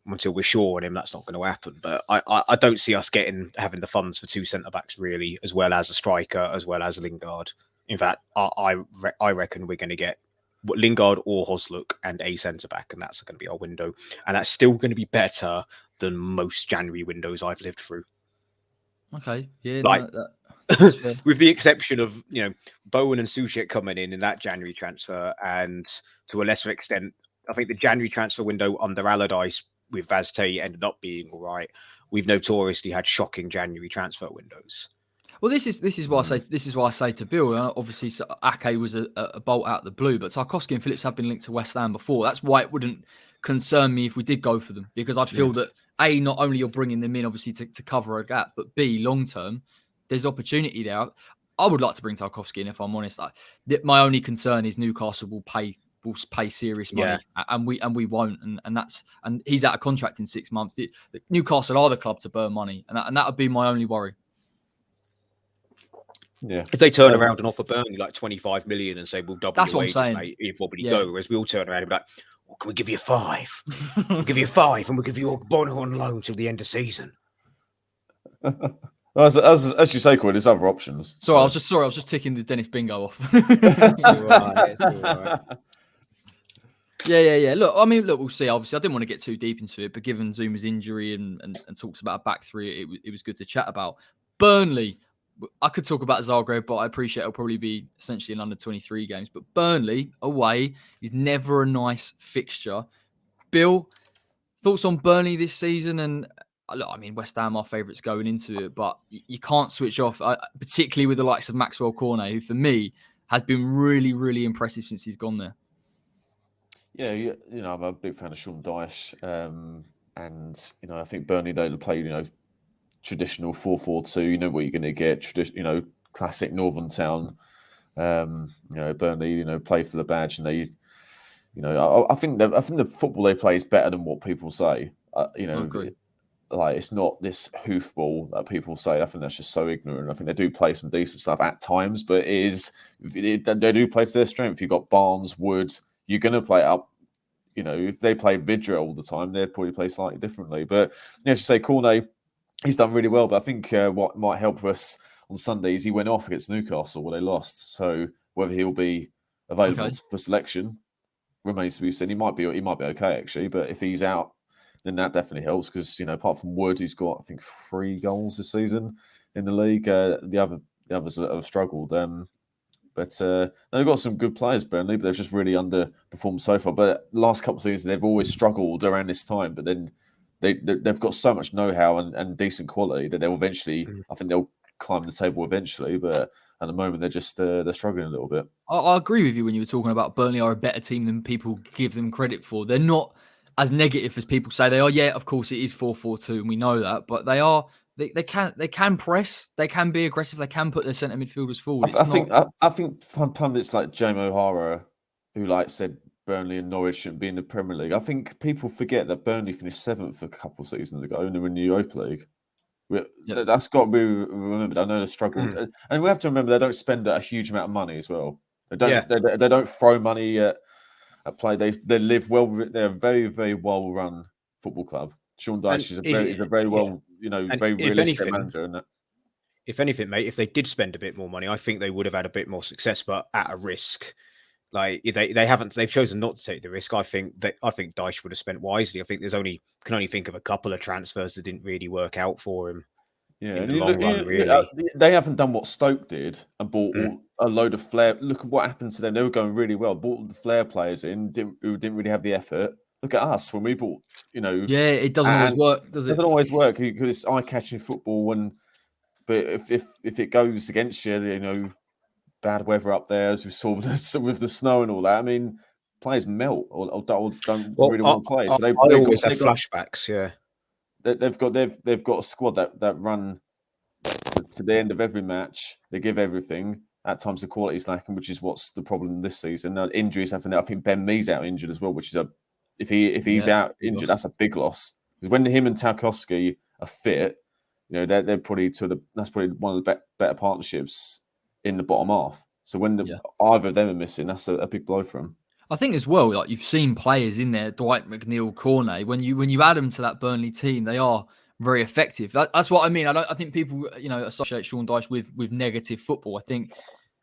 [SPEAKER 3] until we're sure on him, that's not going to happen. But I don't see us having the funds for 2 centre backs really, as well as a striker, as well as Lingard. In fact, I reckon we're going to get Lingard or Hosluk and a centre back, and that's going to be our window. And that's still going to be better than most January windows I've lived through.
[SPEAKER 1] Okay, yeah,
[SPEAKER 3] like,
[SPEAKER 1] no, that's fair.
[SPEAKER 3] With the exception of Bowen and Soucek coming in that January transfer, and to a lesser extent, I think the January transfer window under Allardyce with Vaz Tate ended up being all right. We've notoriously had shocking January transfer windows.
[SPEAKER 1] Well, this is why I say to Bill. Obviously, Ake was a bolt out of the blue, but Tarkowski and Phillips have been linked to West Ham before. That's why it wouldn't concern me if we did go for them, because I'd feel that A, not only you're bringing them in obviously to cover a gap, but B, long term, there's opportunity there. I would like to bring Tarkowski in, if I'm honest. My only concern is Newcastle will pay serious money, and we won't, and he's out of contract in 6 months. Newcastle are the club to burn money, and that would be my only worry.
[SPEAKER 2] Yeah.
[SPEAKER 3] If they turn around and offer Burnley like 25 million and say we'll double your wages, mate, you'd probably go. Whereas we'll turn around and be like, well, can we give you 5? We'll give you 5, and we'll give you a Bono on loan till the end of season.
[SPEAKER 2] As you say, Quinn, there's other options.
[SPEAKER 1] I was just ticking the Dennis bingo off.
[SPEAKER 3] Right.
[SPEAKER 1] Yeah. Look, we'll see. Obviously, I didn't want to get too deep into it, but given Zouma's injury and talks about a back three, it was good to chat about. Burnley, I could talk about Zagreb, but I appreciate it'll probably be essentially an under-23 games. But Burnley away is never a nice fixture. Bill, thoughts on Burnley this season? And look, West Ham are favourites going into it, but you can't switch off, particularly with the likes of Maxwell Cornet, who for me has been really, really impressive since he's gone there.
[SPEAKER 2] Yeah, I'm a big fan of Sean Dyche, and I think Burnley they'll play traditional 4-4-2. You know what you're going to get. Classic Northern Town. Burnley, play for the badge, and they, I think the football they play is better than what people say. It's not this hoofball that people say. I think that's just so ignorant. I think they do play some decent stuff at times, but they do play to their strength. You've got Barnes, Wood. You're going to play it up. If they play Vidra all the time, they'd probably play slightly differently. But as you say, Cornet, he's done really well. But I think what might help us on Sunday is he went off against Newcastle where they lost. So whether he'll be available for selection remains to be seen. He might be okay actually, but if he's out, then that definitely helps because apart from Wood, who's got I think 3 goals this season in the league, the others have struggled. But they've got some good players, Burnley, but they've just really underperformed so far. But the last couple of seasons, they've always struggled around this time. But then they've got so much know-how and decent quality that they'll eventually, I think they'll climb the table eventually. But at the moment, they're just they're struggling a little bit.
[SPEAKER 1] I agree with you when you were talking about Burnley are a better team than people give them credit for. They're not as negative as people say they are. Yeah, of course, it is 4-4-2, and we know that. But they are. They can press, they can be aggressive, they can put their centre midfielders forward.
[SPEAKER 2] I think pundits like Jamie O'Hara, who said Burnley and Norwich shouldn't be in the Premier League. I think people forget that Burnley finished 7th a couple of seasons ago and they were in the Europa League. That's got to be remembered. I know they struggled, and we have to remember they don't spend a huge amount of money as well. They don't. They don't throw money at play. They live well. They're a very, very well run football club. Sean Dyche is a very well, very realistic manager. And that.
[SPEAKER 3] If anything, mate, if they did spend a bit more money, I think they would have had a bit more success, but at a risk. They haven't. They've chosen not to take the risk. I think Dyche would have spent wisely. I think can only think of a couple of transfers that didn't really work out for him.
[SPEAKER 2] Yeah, in the long run, really. They haven't done what Stoke did and bought a load of flair. Look at what happened to them. They were going really well. Bought the flair players in who didn't really have the effort. Look at us when we bought,
[SPEAKER 1] Yeah, it doesn't always work, does it?
[SPEAKER 2] It doesn't always work because it's eye-catching football. But if it goes against you, bad weather up there, as we saw with the snow and all that. Players melt or don't really want to play. So they
[SPEAKER 3] always have flashbacks. Yeah,
[SPEAKER 2] they've got a squad that run to the end of every match. They give everything. At times the quality is lacking, which is what's the problem this season. Now, injuries happening. I think Ben Mee's out injured as well, which is if he's out injured, that's a big loss. Because when him and Tarkowski are fit, they're probably that's probably one of the better partnerships in the bottom half. So when either of them are missing, that's a big blow for them.
[SPEAKER 1] I think as well, like you've seen players in there, Dwight McNeil, Cornet. When you add them to that Burnley team, they are very effective. That's what I mean. I think people associate Sean Dyche with negative football. I think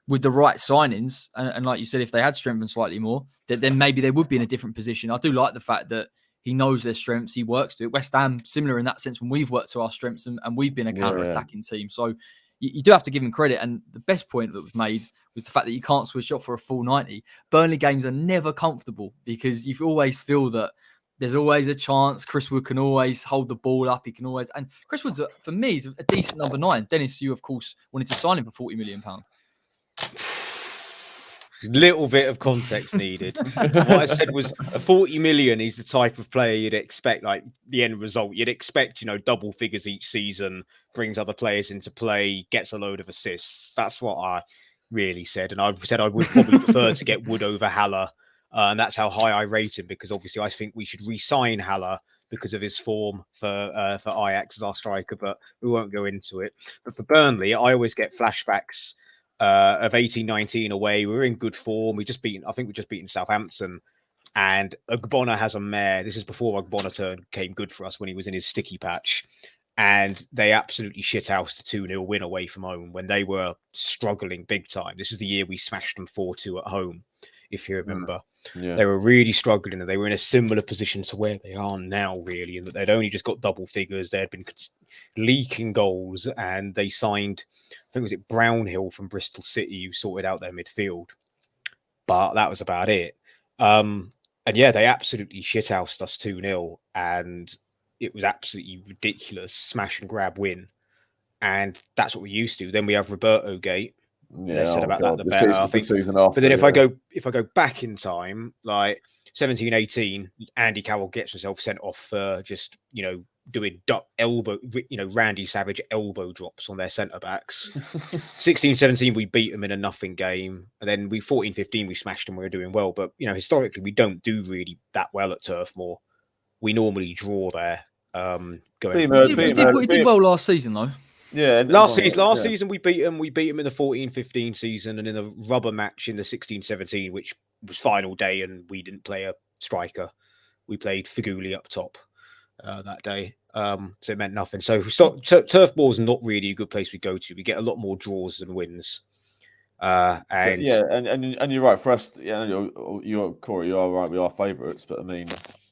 [SPEAKER 1] with the right signings, and like you said, if they had strengthened slightly more, then maybe they would be in a different position. I do like the fact that he knows their strengths, he works to it. West Ham, similar in that sense, when we've worked to our strengths and we've been a counter-attacking team. So you do have to give him credit. And the best point that was made was the fact that you can't switch off for a full 90. Burnley games are never comfortable because you always feel that there's always a chance. Chris Wood can always hold the ball up. He can always... And Chris Wood's, for me, is a decent number 9. Dennis, you, of course, wanted to sign him for £40 million.
[SPEAKER 3] Little bit of context needed. What I said was a 40 million is the type of player you'd expect, like the end result. You'd expect, double figures each season, brings other players into play, gets a load of assists. That's what I really said. And I said I would probably prefer to get Wood over Haller. And that's how high I rate him, because obviously I think we should re-sign Haller because of his form for Ajax as our striker, but we won't go into it. But for Burnley, I always get flashbacks of 18-19 away. We were in good form. I think we just beaten Southampton, and Ogbonna has a mare. This is before Ogbonna turn came good for us when he was in his sticky patch, and they absolutely shithoused the 2-0 win away from home when they were struggling big time. This is the year we smashed them 4-2 at home, if you remember.
[SPEAKER 2] Yeah.
[SPEAKER 3] They were really struggling, and they were in a similar position to where they are now, really, in that they'd only just got double figures. They had been leaking goals, and they signed, I think, was it Brownhill from Bristol City, who sorted out their midfield. But that was about it. And yeah, they absolutely shithoused us 2-0, and it was absolutely ridiculous smash and grab win. And that's what we used to. Then we have Roberto Gate.
[SPEAKER 2] Yeah,
[SPEAKER 3] said about that the
[SPEAKER 2] better.
[SPEAKER 3] better. I think. But then if I go back in time, like 17-18, Andy Carroll gets himself sent off for just doing elbow, Randy Savage elbow drops on their centre backs. 16-17, we beat them in a nothing game, and then 14-15 we smashed them. We were doing well, but historically we don't do really that well at Turf Moor. We normally draw there.
[SPEAKER 1] We did well last season though.
[SPEAKER 2] Yeah,
[SPEAKER 3] last season we beat them. We beat them in the 14-15 season, and in a rubber match in the 16-17, which was final day, and we didn't play a striker. We played Figuli up top that day, so it meant nothing. So Turf Moor is not really a good place we go to. We get a lot more draws than wins. And
[SPEAKER 2] you're right. For us, you're Corey. You are right. We are favourites, but I mean,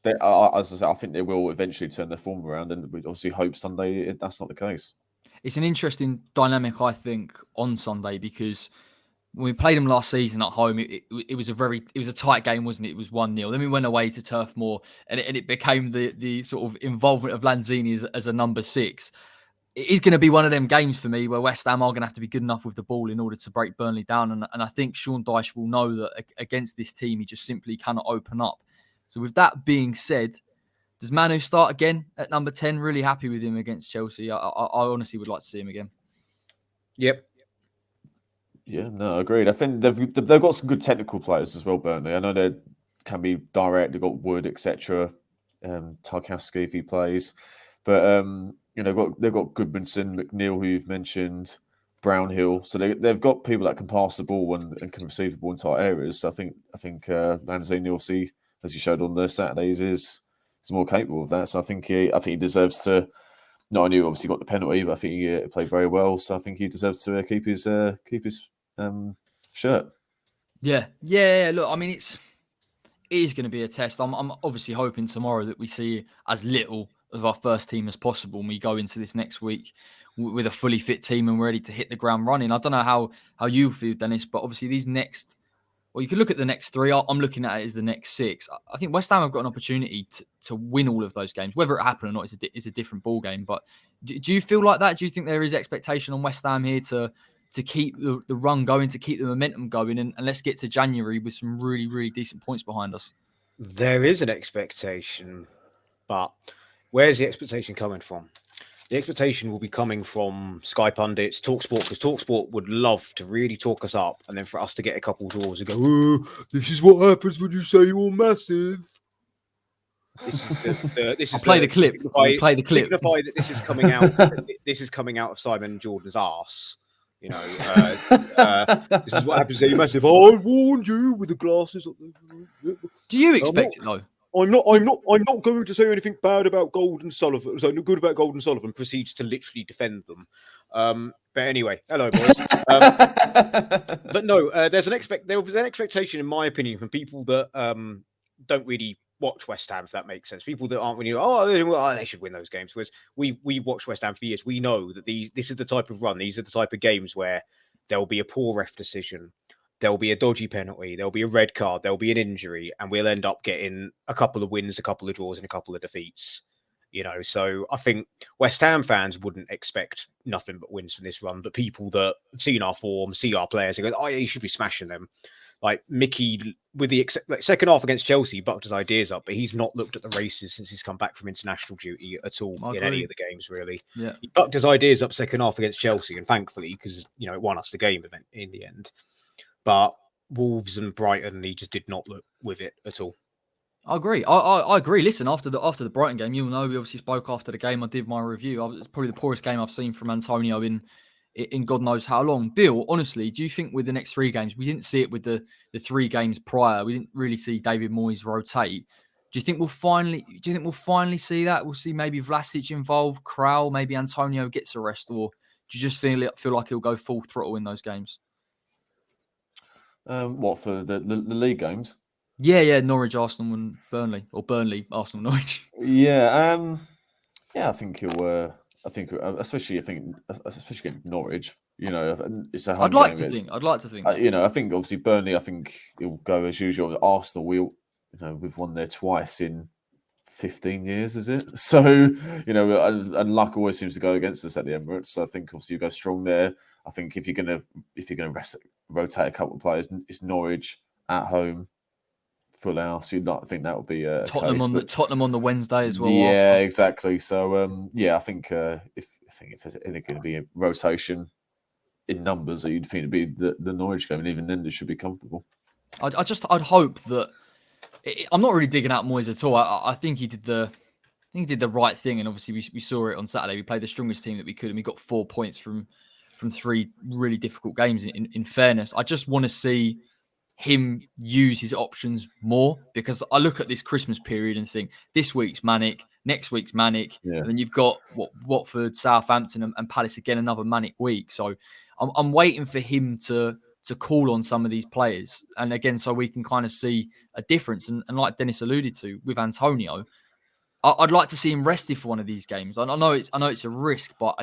[SPEAKER 2] as I said, I think they will eventually turn their form around, and we obviously hope Sunday that's not the case.
[SPEAKER 1] It's an interesting dynamic, I think, on Sunday, because when we played them last season at home, it was a tight game, wasn't it? It was 1-0. Then we went away to Turf Moor, and it became the sort of involvement of Lanzini as a number 6. It is going to be one of them games for me where West Ham are going to have to be good enough with the ball in order to break Burnley down. And I think Sean Dyche will know that against this team, he just simply cannot open up. So with that being said, does Manu start again at number 10? Really happy with him against Chelsea. I honestly would like to see him again.
[SPEAKER 3] Yep.
[SPEAKER 2] Yeah, no, agreed. I think they've got some good technical players as well, Burnley. I know they can be direct. They've got Wood, etc. Tarkowski if he plays, but they've got Goodmanson, McNeil, who you've mentioned, Brownhill. So they've got people that can pass the ball and can receive the ball in tight areas. So I think Lanzini, obviously, as you showed on the Saturdays, is more capable of that. So I think he deserves to. Not only obviously got the penalty, but I think he played very well. So I think he deserves to keep his shirt.
[SPEAKER 1] Yeah. Look, I mean, it is going to be a test. I'm obviously hoping tomorrow that we see as little of our first team as possible, and we go into this next week with a fully fit team and we're ready to hit the ground running. I don't know how you feel, Dennis, but obviously these next. Well, you could look at the next 3. I'm looking at it as the next 6. I think West Ham have got an opportunity to win all of those games. Whether it happen or not is a different ball game. But do you feel like that? Do you think there is expectation on West Ham here to keep the run going, to keep the momentum going, and let's get to January with some really, really decent points behind us?
[SPEAKER 3] There is an expectation, but where's the expectation coming from? The expectation will be coming from Sky Pundits, TalkSport, because TalkSport would love to really talk us up, and then for us to get a couple of draws and go, "Oh, this is what happens when you say you're massive."
[SPEAKER 1] I'll play the clip. Play the clip.
[SPEAKER 3] Signify that this is coming out. This is coming out of Simon Jordan's arse. You know, this is what happens. They massive. I warned you with the glasses.
[SPEAKER 1] Do you expect it though?
[SPEAKER 3] I'm not going to say anything bad about Golden Sullivan. So good about Golden Sullivan. Proceeds to literally defend them. But anyway, hello boys. But no, there was an expectation, in my opinion, from people that don't really watch West Ham, if that makes sense. People that aren't really, they should win those games. Because we watched West Ham for years. We know that this is the type of run. These are the type of games where there will be a poor ref decision. There'll be a dodgy penalty. There'll be a red card. There'll be an injury, and we'll end up getting a couple of wins, a couple of draws, and a couple of defeats. You know, so I think West Ham fans wouldn't expect nothing but wins from this run. But people that have seen our form, see our players, and go, "Oh yeah, you should be smashing them." Like Mickey, with the second half against Chelsea, he bucked his ideas up, but he's not looked at the races since he's come back from international duty at all in any of the games, really.
[SPEAKER 1] Yeah,
[SPEAKER 3] he bucked his ideas up second half against Chelsea, and thankfully, because it won us the game in the end. But Wolves and Brighton, he just did not look with it at all.
[SPEAKER 1] I agree. I agree. Listen, after the Brighton game, you'll know we obviously spoke after the game. I did my review. It's probably the poorest game I've seen from Antonio in God knows how long. Bill, honestly, do you think with the next 3 games, we didn't see it with the 3 games prior, we didn't really see David Moyes rotate. Do you think we'll finally see that? We'll see maybe Vlasic involved, Král, maybe Antonio gets a rest, or do you just feel like he'll go full throttle in those games?
[SPEAKER 2] What, for the league games?
[SPEAKER 1] Yeah, Norwich, Arsenal, and Burnley, or Burnley, Arsenal, Norwich.
[SPEAKER 2] Yeah, I think he'll. Especially against Norwich. It's a home
[SPEAKER 1] I'd like
[SPEAKER 2] game.
[SPEAKER 1] I'd like to think.
[SPEAKER 2] I think obviously Burnley. I think he'll go as usual. Arsenal, we've won there twice in 15 years, is it? So and luck always seems to go against us at the Emirates. So I think obviously you go strong there. I think if you're gonna rotate a couple of players, it's Norwich at home, full house. I think that would be
[SPEAKER 1] Tottenham on the Wednesday as well.
[SPEAKER 2] Yeah, after. Exactly. So I think if there's going to be a rotation in numbers, you'd think it'd be the Norwich game, and even then it should be comfortable.
[SPEAKER 1] I'd hope that. I'm not really digging out Moyes at all. I think he did the right thing, and obviously we saw it on Saturday. We played the strongest team that we could, and we got 4 points from 3 really difficult games. In fairness, I just want to see him use his options more, because I look at this Christmas period and think this week's manic, next week's manic, and then you've got Watford, Southampton, and Palace again, another manic week. So I'm waiting for him to call on some of these players, and again, so we can kind of see a difference. And like Dennis alluded to with Antonio, I'd like to see him rested for one of these games. I know it's a risk, but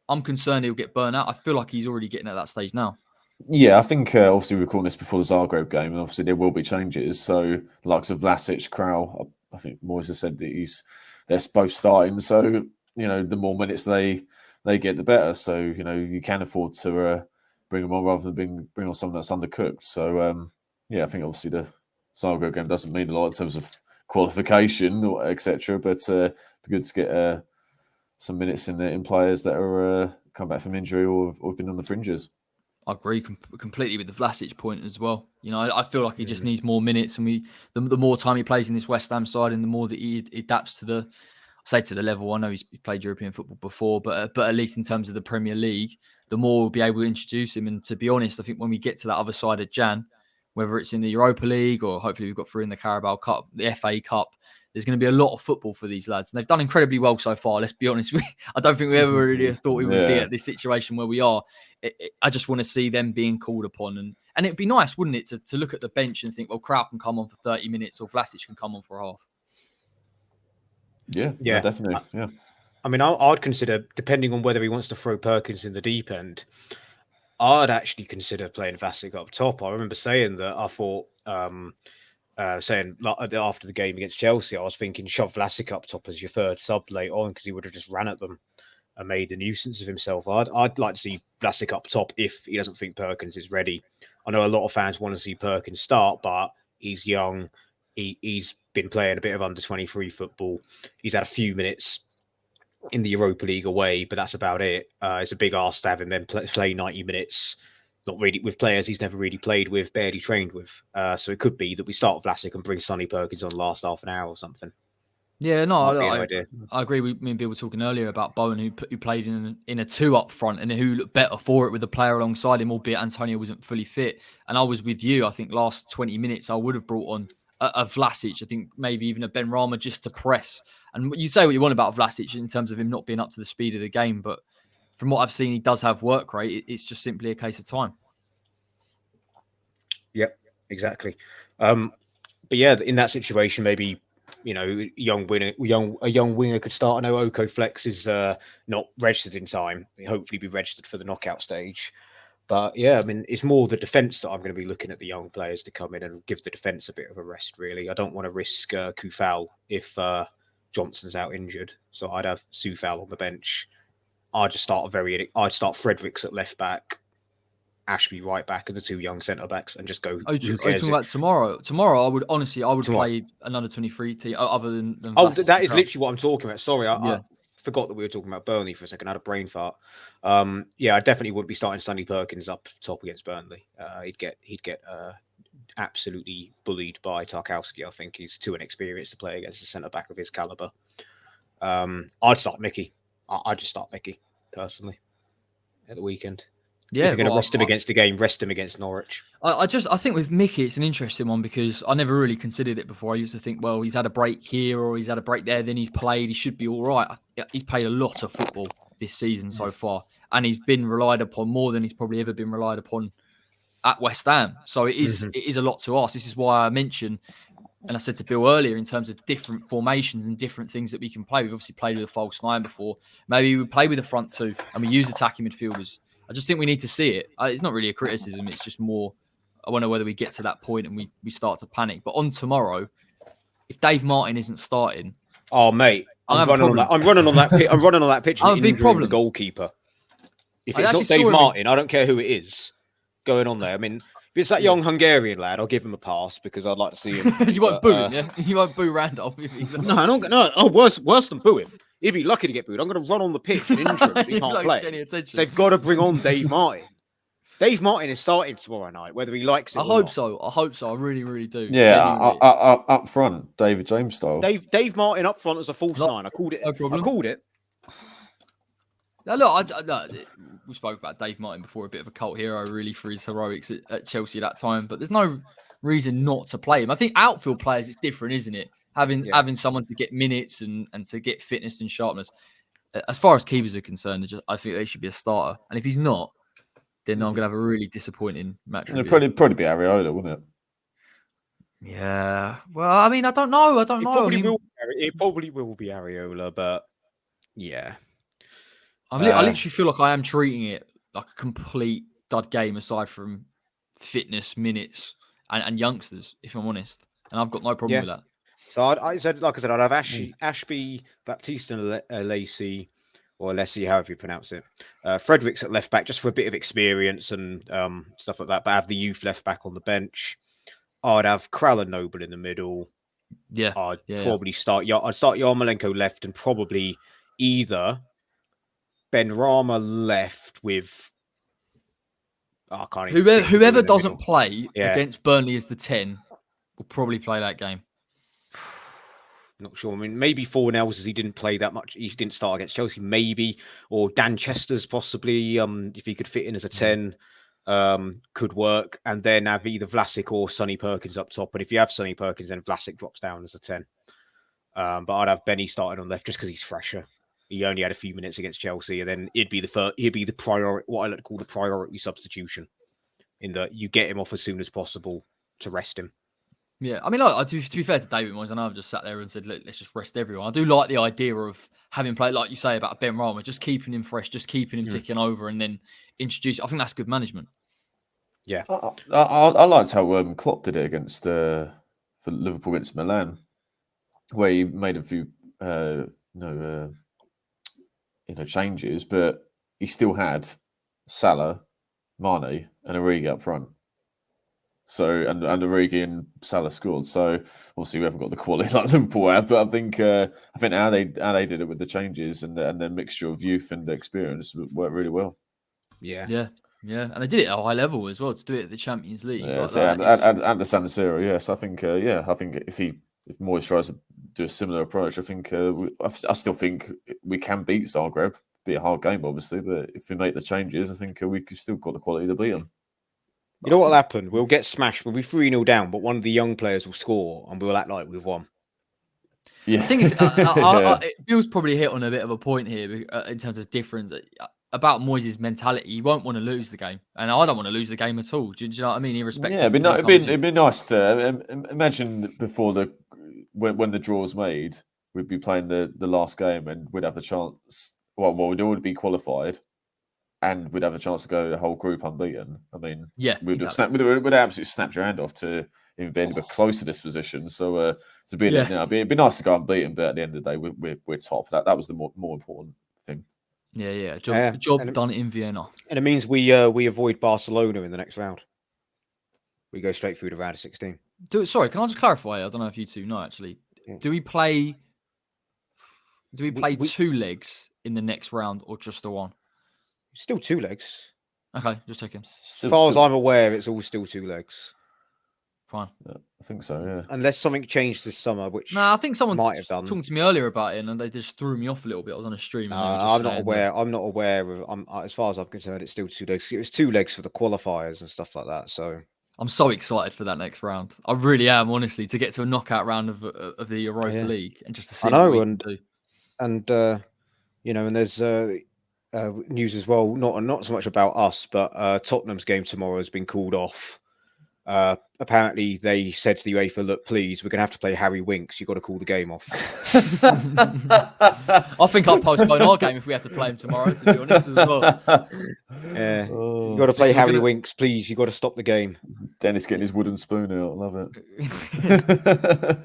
[SPEAKER 1] I'm concerned he'll get burnt out. I feel like he's already getting at that stage now.
[SPEAKER 2] Yeah, I think obviously we're calling this before the Zagreb game, and obviously there will be changes. So, the likes of Vlasic, Král, I think Moyes has said that they're both starting. So, the more minutes they get, the better. So, you can afford to bring them on rather than bring on someone that's undercooked. So, I think obviously the Zagreb game doesn't mean a lot in terms of qualification or etc. But it'd be good to get some minutes in players that are come back from injury or have been on the fringes.
[SPEAKER 1] I agree completely with the Vlasic point as well. I feel like he just needs more minutes, and the more time he plays in this West Ham side, and the more that he adapts to the level. I know he's played European football before, but at least in terms of the Premier League, the more we'll be able to introduce him. And to be honest, I think when we get to that other side of Jan, whether it's in the Europa League or hopefully we've got through in the Carabao Cup, the FA Cup, there's going to be a lot of football for these lads. And they've done incredibly well so far. Let's be honest. I don't think we ever really thought we would be at this situation where we are. I just want to see them being called upon. And it'd be nice, wouldn't it, to look at the bench and think, well, Král can come on for 30 minutes or Vlasic can come on for a half.
[SPEAKER 2] Yeah, definitely. Yeah.
[SPEAKER 3] I mean, I'd consider, depending on whether he wants to throw Perkins in the deep end, I'd actually consider playing Vlasic up top. I remember saying that I thought... saying after the game against Chelsea, I was thinking shove Vlasic up top as your third sub late on, because he would have just ran at them and made a nuisance of himself. I'd like to see Vlasic up top if he doesn't think Perkins is ready. I know a lot of fans want to see Perkins start, but he's young. He's been playing a bit of under-23 football. He's had a few minutes in the Europa League away, but that's about it. It's a big ask to have him then play 90 minutes. Not really with players he's never really played with, barely trained with. So it could be that we start with Vlasic and bring Sonny Perkins on last half an hour or something.
[SPEAKER 1] Yeah, no,
[SPEAKER 3] Might be an idea.
[SPEAKER 1] I agree. Me and Bill were talking earlier about Bowen, who played in a 2 up front and who looked better for it with the player alongside him, albeit Antonio wasn't fully fit. And I was with you. I think last 20 minutes I would have brought on a Vlasic. I think maybe even a Benrahma just to press. And you say what you want about Vlasic in terms of him not being up to the speed of the game, but from what I've seen, he does have work rate. It's just simply a case of time.
[SPEAKER 3] Yep, exactly. But yeah, in that situation, maybe a young winger could start. I know Oko Flex is not registered in time. He'll hopefully be registered for the knockout stage. But yeah, I mean, it's more the defence that I'm going to be looking at the young players to come in and give the defence a bit of a rest. Really, I don't want to risk Kufal if Johnson's out injured. So I'd have Sufal on the bench. I'd start Fredericks at left back, Ashby right back, and the 2 young centre backs, and just go.
[SPEAKER 1] Are you talking about tomorrow? Tomorrow, I would play another 23 team other than
[SPEAKER 3] that is literally what I'm talking about. Sorry, I forgot that we were talking about Burnley for a second. I had a brain fart. I definitely wouldn't be starting Sonny Perkins up top against Burnley. He'd get absolutely bullied by Tarkowski. I think he's too inexperienced to play against a centre back of his caliber. I'd start Mickey. I'd just start Mickey personally at the weekend. Yeah, if you're going to rest him against the game, rest him against Norwich.
[SPEAKER 1] I think with Mickey, it's an interesting one because I never really considered it before. I used to think, well, he's had a break here or he's had a break there, then he's played. He should be all right. He's played a lot of football this season so far, and he's been relied upon more than he's probably ever been relied upon at West Ham. So it is a lot to ask. This is why I mentioned, and I said to Bill earlier, in terms of different formations and different things that we can play. We've obviously played with a false 9 before. Maybe we play with a front 2 and we use attacking midfielders. I just think we need to see it. It's not really a criticism. It's just more, I wonder whether we get to that point and we start to panic. But on tomorrow, if Dave Martin isn't starting...
[SPEAKER 3] Oh, mate, I'm running on that pitch. I'm running on that pitch and
[SPEAKER 1] big problem.
[SPEAKER 3] The goalkeeper. If it's not Dave Martin, I don't care who it is going on there. I mean, if it's that young Hungarian lad, I'll give him a pass because I'd like to see him.
[SPEAKER 1] You won't boo him, yeah? You won't boo Randolph.
[SPEAKER 3] No. Oh, worse than boo him. He'd be lucky to get booed. I'm going to run on the pitch and injure him if he can't play. So they've got to bring on Dave Martin. Dave Martin is starting tomorrow night, whether he likes it or not.
[SPEAKER 1] I hope so. I really, really do.
[SPEAKER 2] Yeah, up front, David James style.
[SPEAKER 3] Dave Martin up front as a false 9. I called it.
[SPEAKER 1] No problem.
[SPEAKER 3] I called it.
[SPEAKER 1] Now, look, we spoke about Dave Martin before, a bit of a cult hero, really, for his heroics at Chelsea at that time. But there's no reason not to play him. I think outfield players, it's different, isn't it? Having someone to get minutes and to get fitness and sharpness. As far as keepers are concerned, I think they should be a starter. And if he's not, then I'm going to have a really disappointing match.
[SPEAKER 2] It'd probably be Areola, wouldn't it?
[SPEAKER 1] Yeah. Well, I mean, I don't know. It
[SPEAKER 3] probably will be Areola, but yeah.
[SPEAKER 1] I literally feel like I am treating it like a complete dud game aside from fitness, minutes, and youngsters, if I'm honest. And I've got no problem with that.
[SPEAKER 3] So I said, I'd have Ashby, Baptiste, and Lacey, or Leslie, however you pronounce it. Fredericks at left back, just for a bit of experience and stuff like that. But I have the youth left back on the bench. I'd have Krall and Noble in the middle.
[SPEAKER 1] Yeah,
[SPEAKER 3] I'd start Yarmolenko left and probably either Benrahma left with.
[SPEAKER 1] Whoever doesn't play against Burnley as the 10 will probably play that game.
[SPEAKER 3] Not sure. I mean, maybe Fornells, as he didn't play that much. He didn't start against Chelsea, maybe. Or Dan Chester's possibly, if he could fit in as a 10, could work. And then have either Vlasic or Sonny Perkins up top. But if you have Sonny Perkins, then Vlasic drops down as a 10. But I'd have Benny starting on left just because he's fresher. He only had a few minutes against Chelsea, and then he'd be the priority, what I like to call the priority substitution, in that you get him off as soon as possible to rest him.
[SPEAKER 1] Yeah, I mean, to be fair to David Moyes, I know I've just sat there and said, let's just rest everyone. I do like the idea of having played, like you say about Benrahma, just keeping him fresh, just keeping him ticking over, and then introduce. I think that's good management.
[SPEAKER 3] Yeah,
[SPEAKER 2] I liked how Klopp did it against for Liverpool against Milan, where he made a few changes, but he still had Salah, Mane, and Origi up front. So and Origi and Salah scored. So obviously we haven't got the quality like Liverpool have, but I think how they did it with the changes and the mixture of youth and experience worked really well.
[SPEAKER 1] Yeah, and they did it at a high level as well to do it at the Champions League.
[SPEAKER 2] Yeah, and the San Siro. Yes, I think. I think if Moyes tries to do a similar approach. I think I still think we can beat Zagreb. Be a hard game, obviously, but if we make the changes, I think we've still got the quality to beat them.
[SPEAKER 3] You know what'll happen? We'll get smashed. We'll be 3-0 down, but one of the young players will score, and we'll act like we've won.
[SPEAKER 2] Yeah,
[SPEAKER 1] The thing is, Bill's probably hit on a bit of a point here in terms of difference about Moyes' mentality. He won't want to lose the game, and I don't want to lose the game at all. Do you know what I mean? Irrespective.
[SPEAKER 2] Yeah, it'd be nice to imagine before when the draw was made, we'd be playing the last game, and we'd have the chance. Well, we'd already be qualified, and we'd have a chance to go the whole group unbeaten. I mean,
[SPEAKER 1] yeah,
[SPEAKER 2] we'd absolutely snapped your hand off to even be anywhere close to this position. So to be in it now, it'd be nice to go unbeaten, but at the end of the day, we're top. That was the more important thing.
[SPEAKER 1] Yeah. Job done in Vienna,
[SPEAKER 3] and it means we avoid Barcelona in the next round. We go straight through to round of 16.
[SPEAKER 1] Sorry, can I just clarify? I don't know if you two know actually. Yeah. Do we play 2 legs in the next round or just the one?
[SPEAKER 3] Still 2 legs.
[SPEAKER 1] Okay, just checking.
[SPEAKER 3] As far as I'm aware, it's all still 2 legs.
[SPEAKER 1] Fine.
[SPEAKER 2] Yeah, I think so, yeah.
[SPEAKER 3] Unless something changed this summer, which
[SPEAKER 1] I think someone
[SPEAKER 3] might have done.
[SPEAKER 1] Talking to me earlier about it, and they just threw me off a little bit. I was on a stream. And
[SPEAKER 3] I'm not aware. I'm not aware of. As far as I'm concerned, it's still 2 legs. It was 2 legs for the qualifiers and stuff like that. So
[SPEAKER 1] I'm so excited for that next round. I really am, honestly, to get to a knockout round of the Europa League and just to see.
[SPEAKER 3] I know,
[SPEAKER 1] what we can do.
[SPEAKER 3] And and there's news as well. Not so much about us, but Tottenham's game tomorrow has been called off. Apparently, they said to the UEFA, "Look, please, we're going to have to play Harry Winks. You've got to call the game off."
[SPEAKER 1] I think I'll postpone our game if we have to play him tomorrow, to be honest, as well.
[SPEAKER 3] Yeah, you got to play Harry Winks, please. You got to stop the game.
[SPEAKER 2] Dennis getting his wooden spoon out. I love it.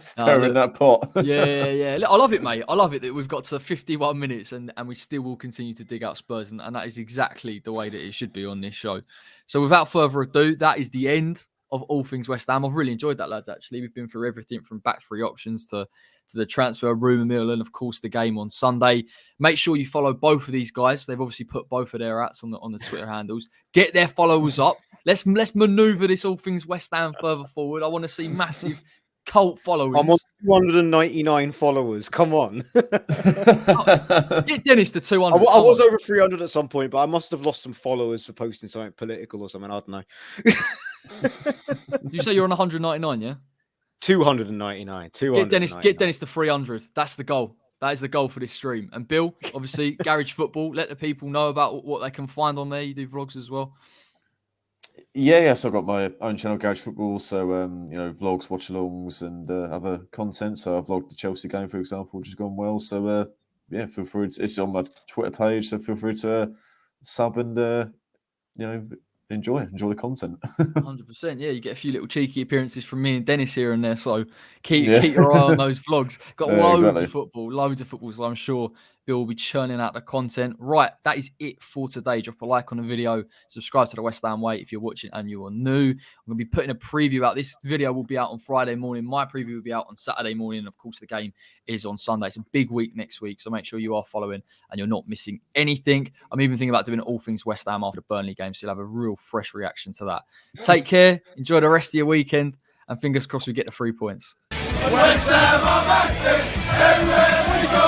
[SPEAKER 2] Stirring that pot.
[SPEAKER 1] Yeah. I love it, mate. I love it that we've got to 51 minutes and we still will continue to dig out Spurs, and that is exactly the way that it should be on this show. So without further ado, that is the end of all things West Ham. I've really enjoyed that, lads, actually. We've been through everything from back 3 options to the transfer rumour mill and, of course, the game on Sunday. Make sure you follow both of these guys. They've obviously put both of their hats on the Twitter handles. Get their followers up. Let's manoeuvre this all things West Ham further forward. I want to see massive cult followings.
[SPEAKER 3] I'm on 299 followers. Come on.
[SPEAKER 1] Get Dennis to 200.
[SPEAKER 3] I was over 300 at some point, but I must have lost some followers for posting something political or something. I don't know.
[SPEAKER 1] You say you're on 199, yeah?
[SPEAKER 3] 299.
[SPEAKER 1] Get Dennis to 300. That's the goal. That is the goal for this stream. And Bill, obviously, Garage Football. Let the people know about what they can find on there. You do vlogs as well.
[SPEAKER 2] Yeah. So I've got my own channel, Garage Football. So vlogs, watch-alongs, and other content. So I've vlogged the Chelsea game, for example, which has gone well. So feel free. It's on my Twitter page. So feel free to sub and enjoy the content.
[SPEAKER 1] 100%. Yeah, you get a few little cheeky appearances from me and Dennis here and there. So keep your eye on those vlogs. Got loads of football. So I'm sure Bill will be churning out the content. Right, that is it for today. Drop a like on the video. Subscribe to the West Ham Way if you're watching and you are new. I'm going to be putting a preview out. This video will be out on Friday morning. My preview will be out on Saturday morning. Of course, the game is on Sunday. It's a big week next week, so make sure you are following and you're not missing anything. I'm even thinking about doing all things West Ham after the Burnley game, so you'll have a real fresh reaction to that. Take care. Enjoy the rest of your weekend, and fingers crossed we get the 3 points.
[SPEAKER 4] West Ham are massive everywhere we go.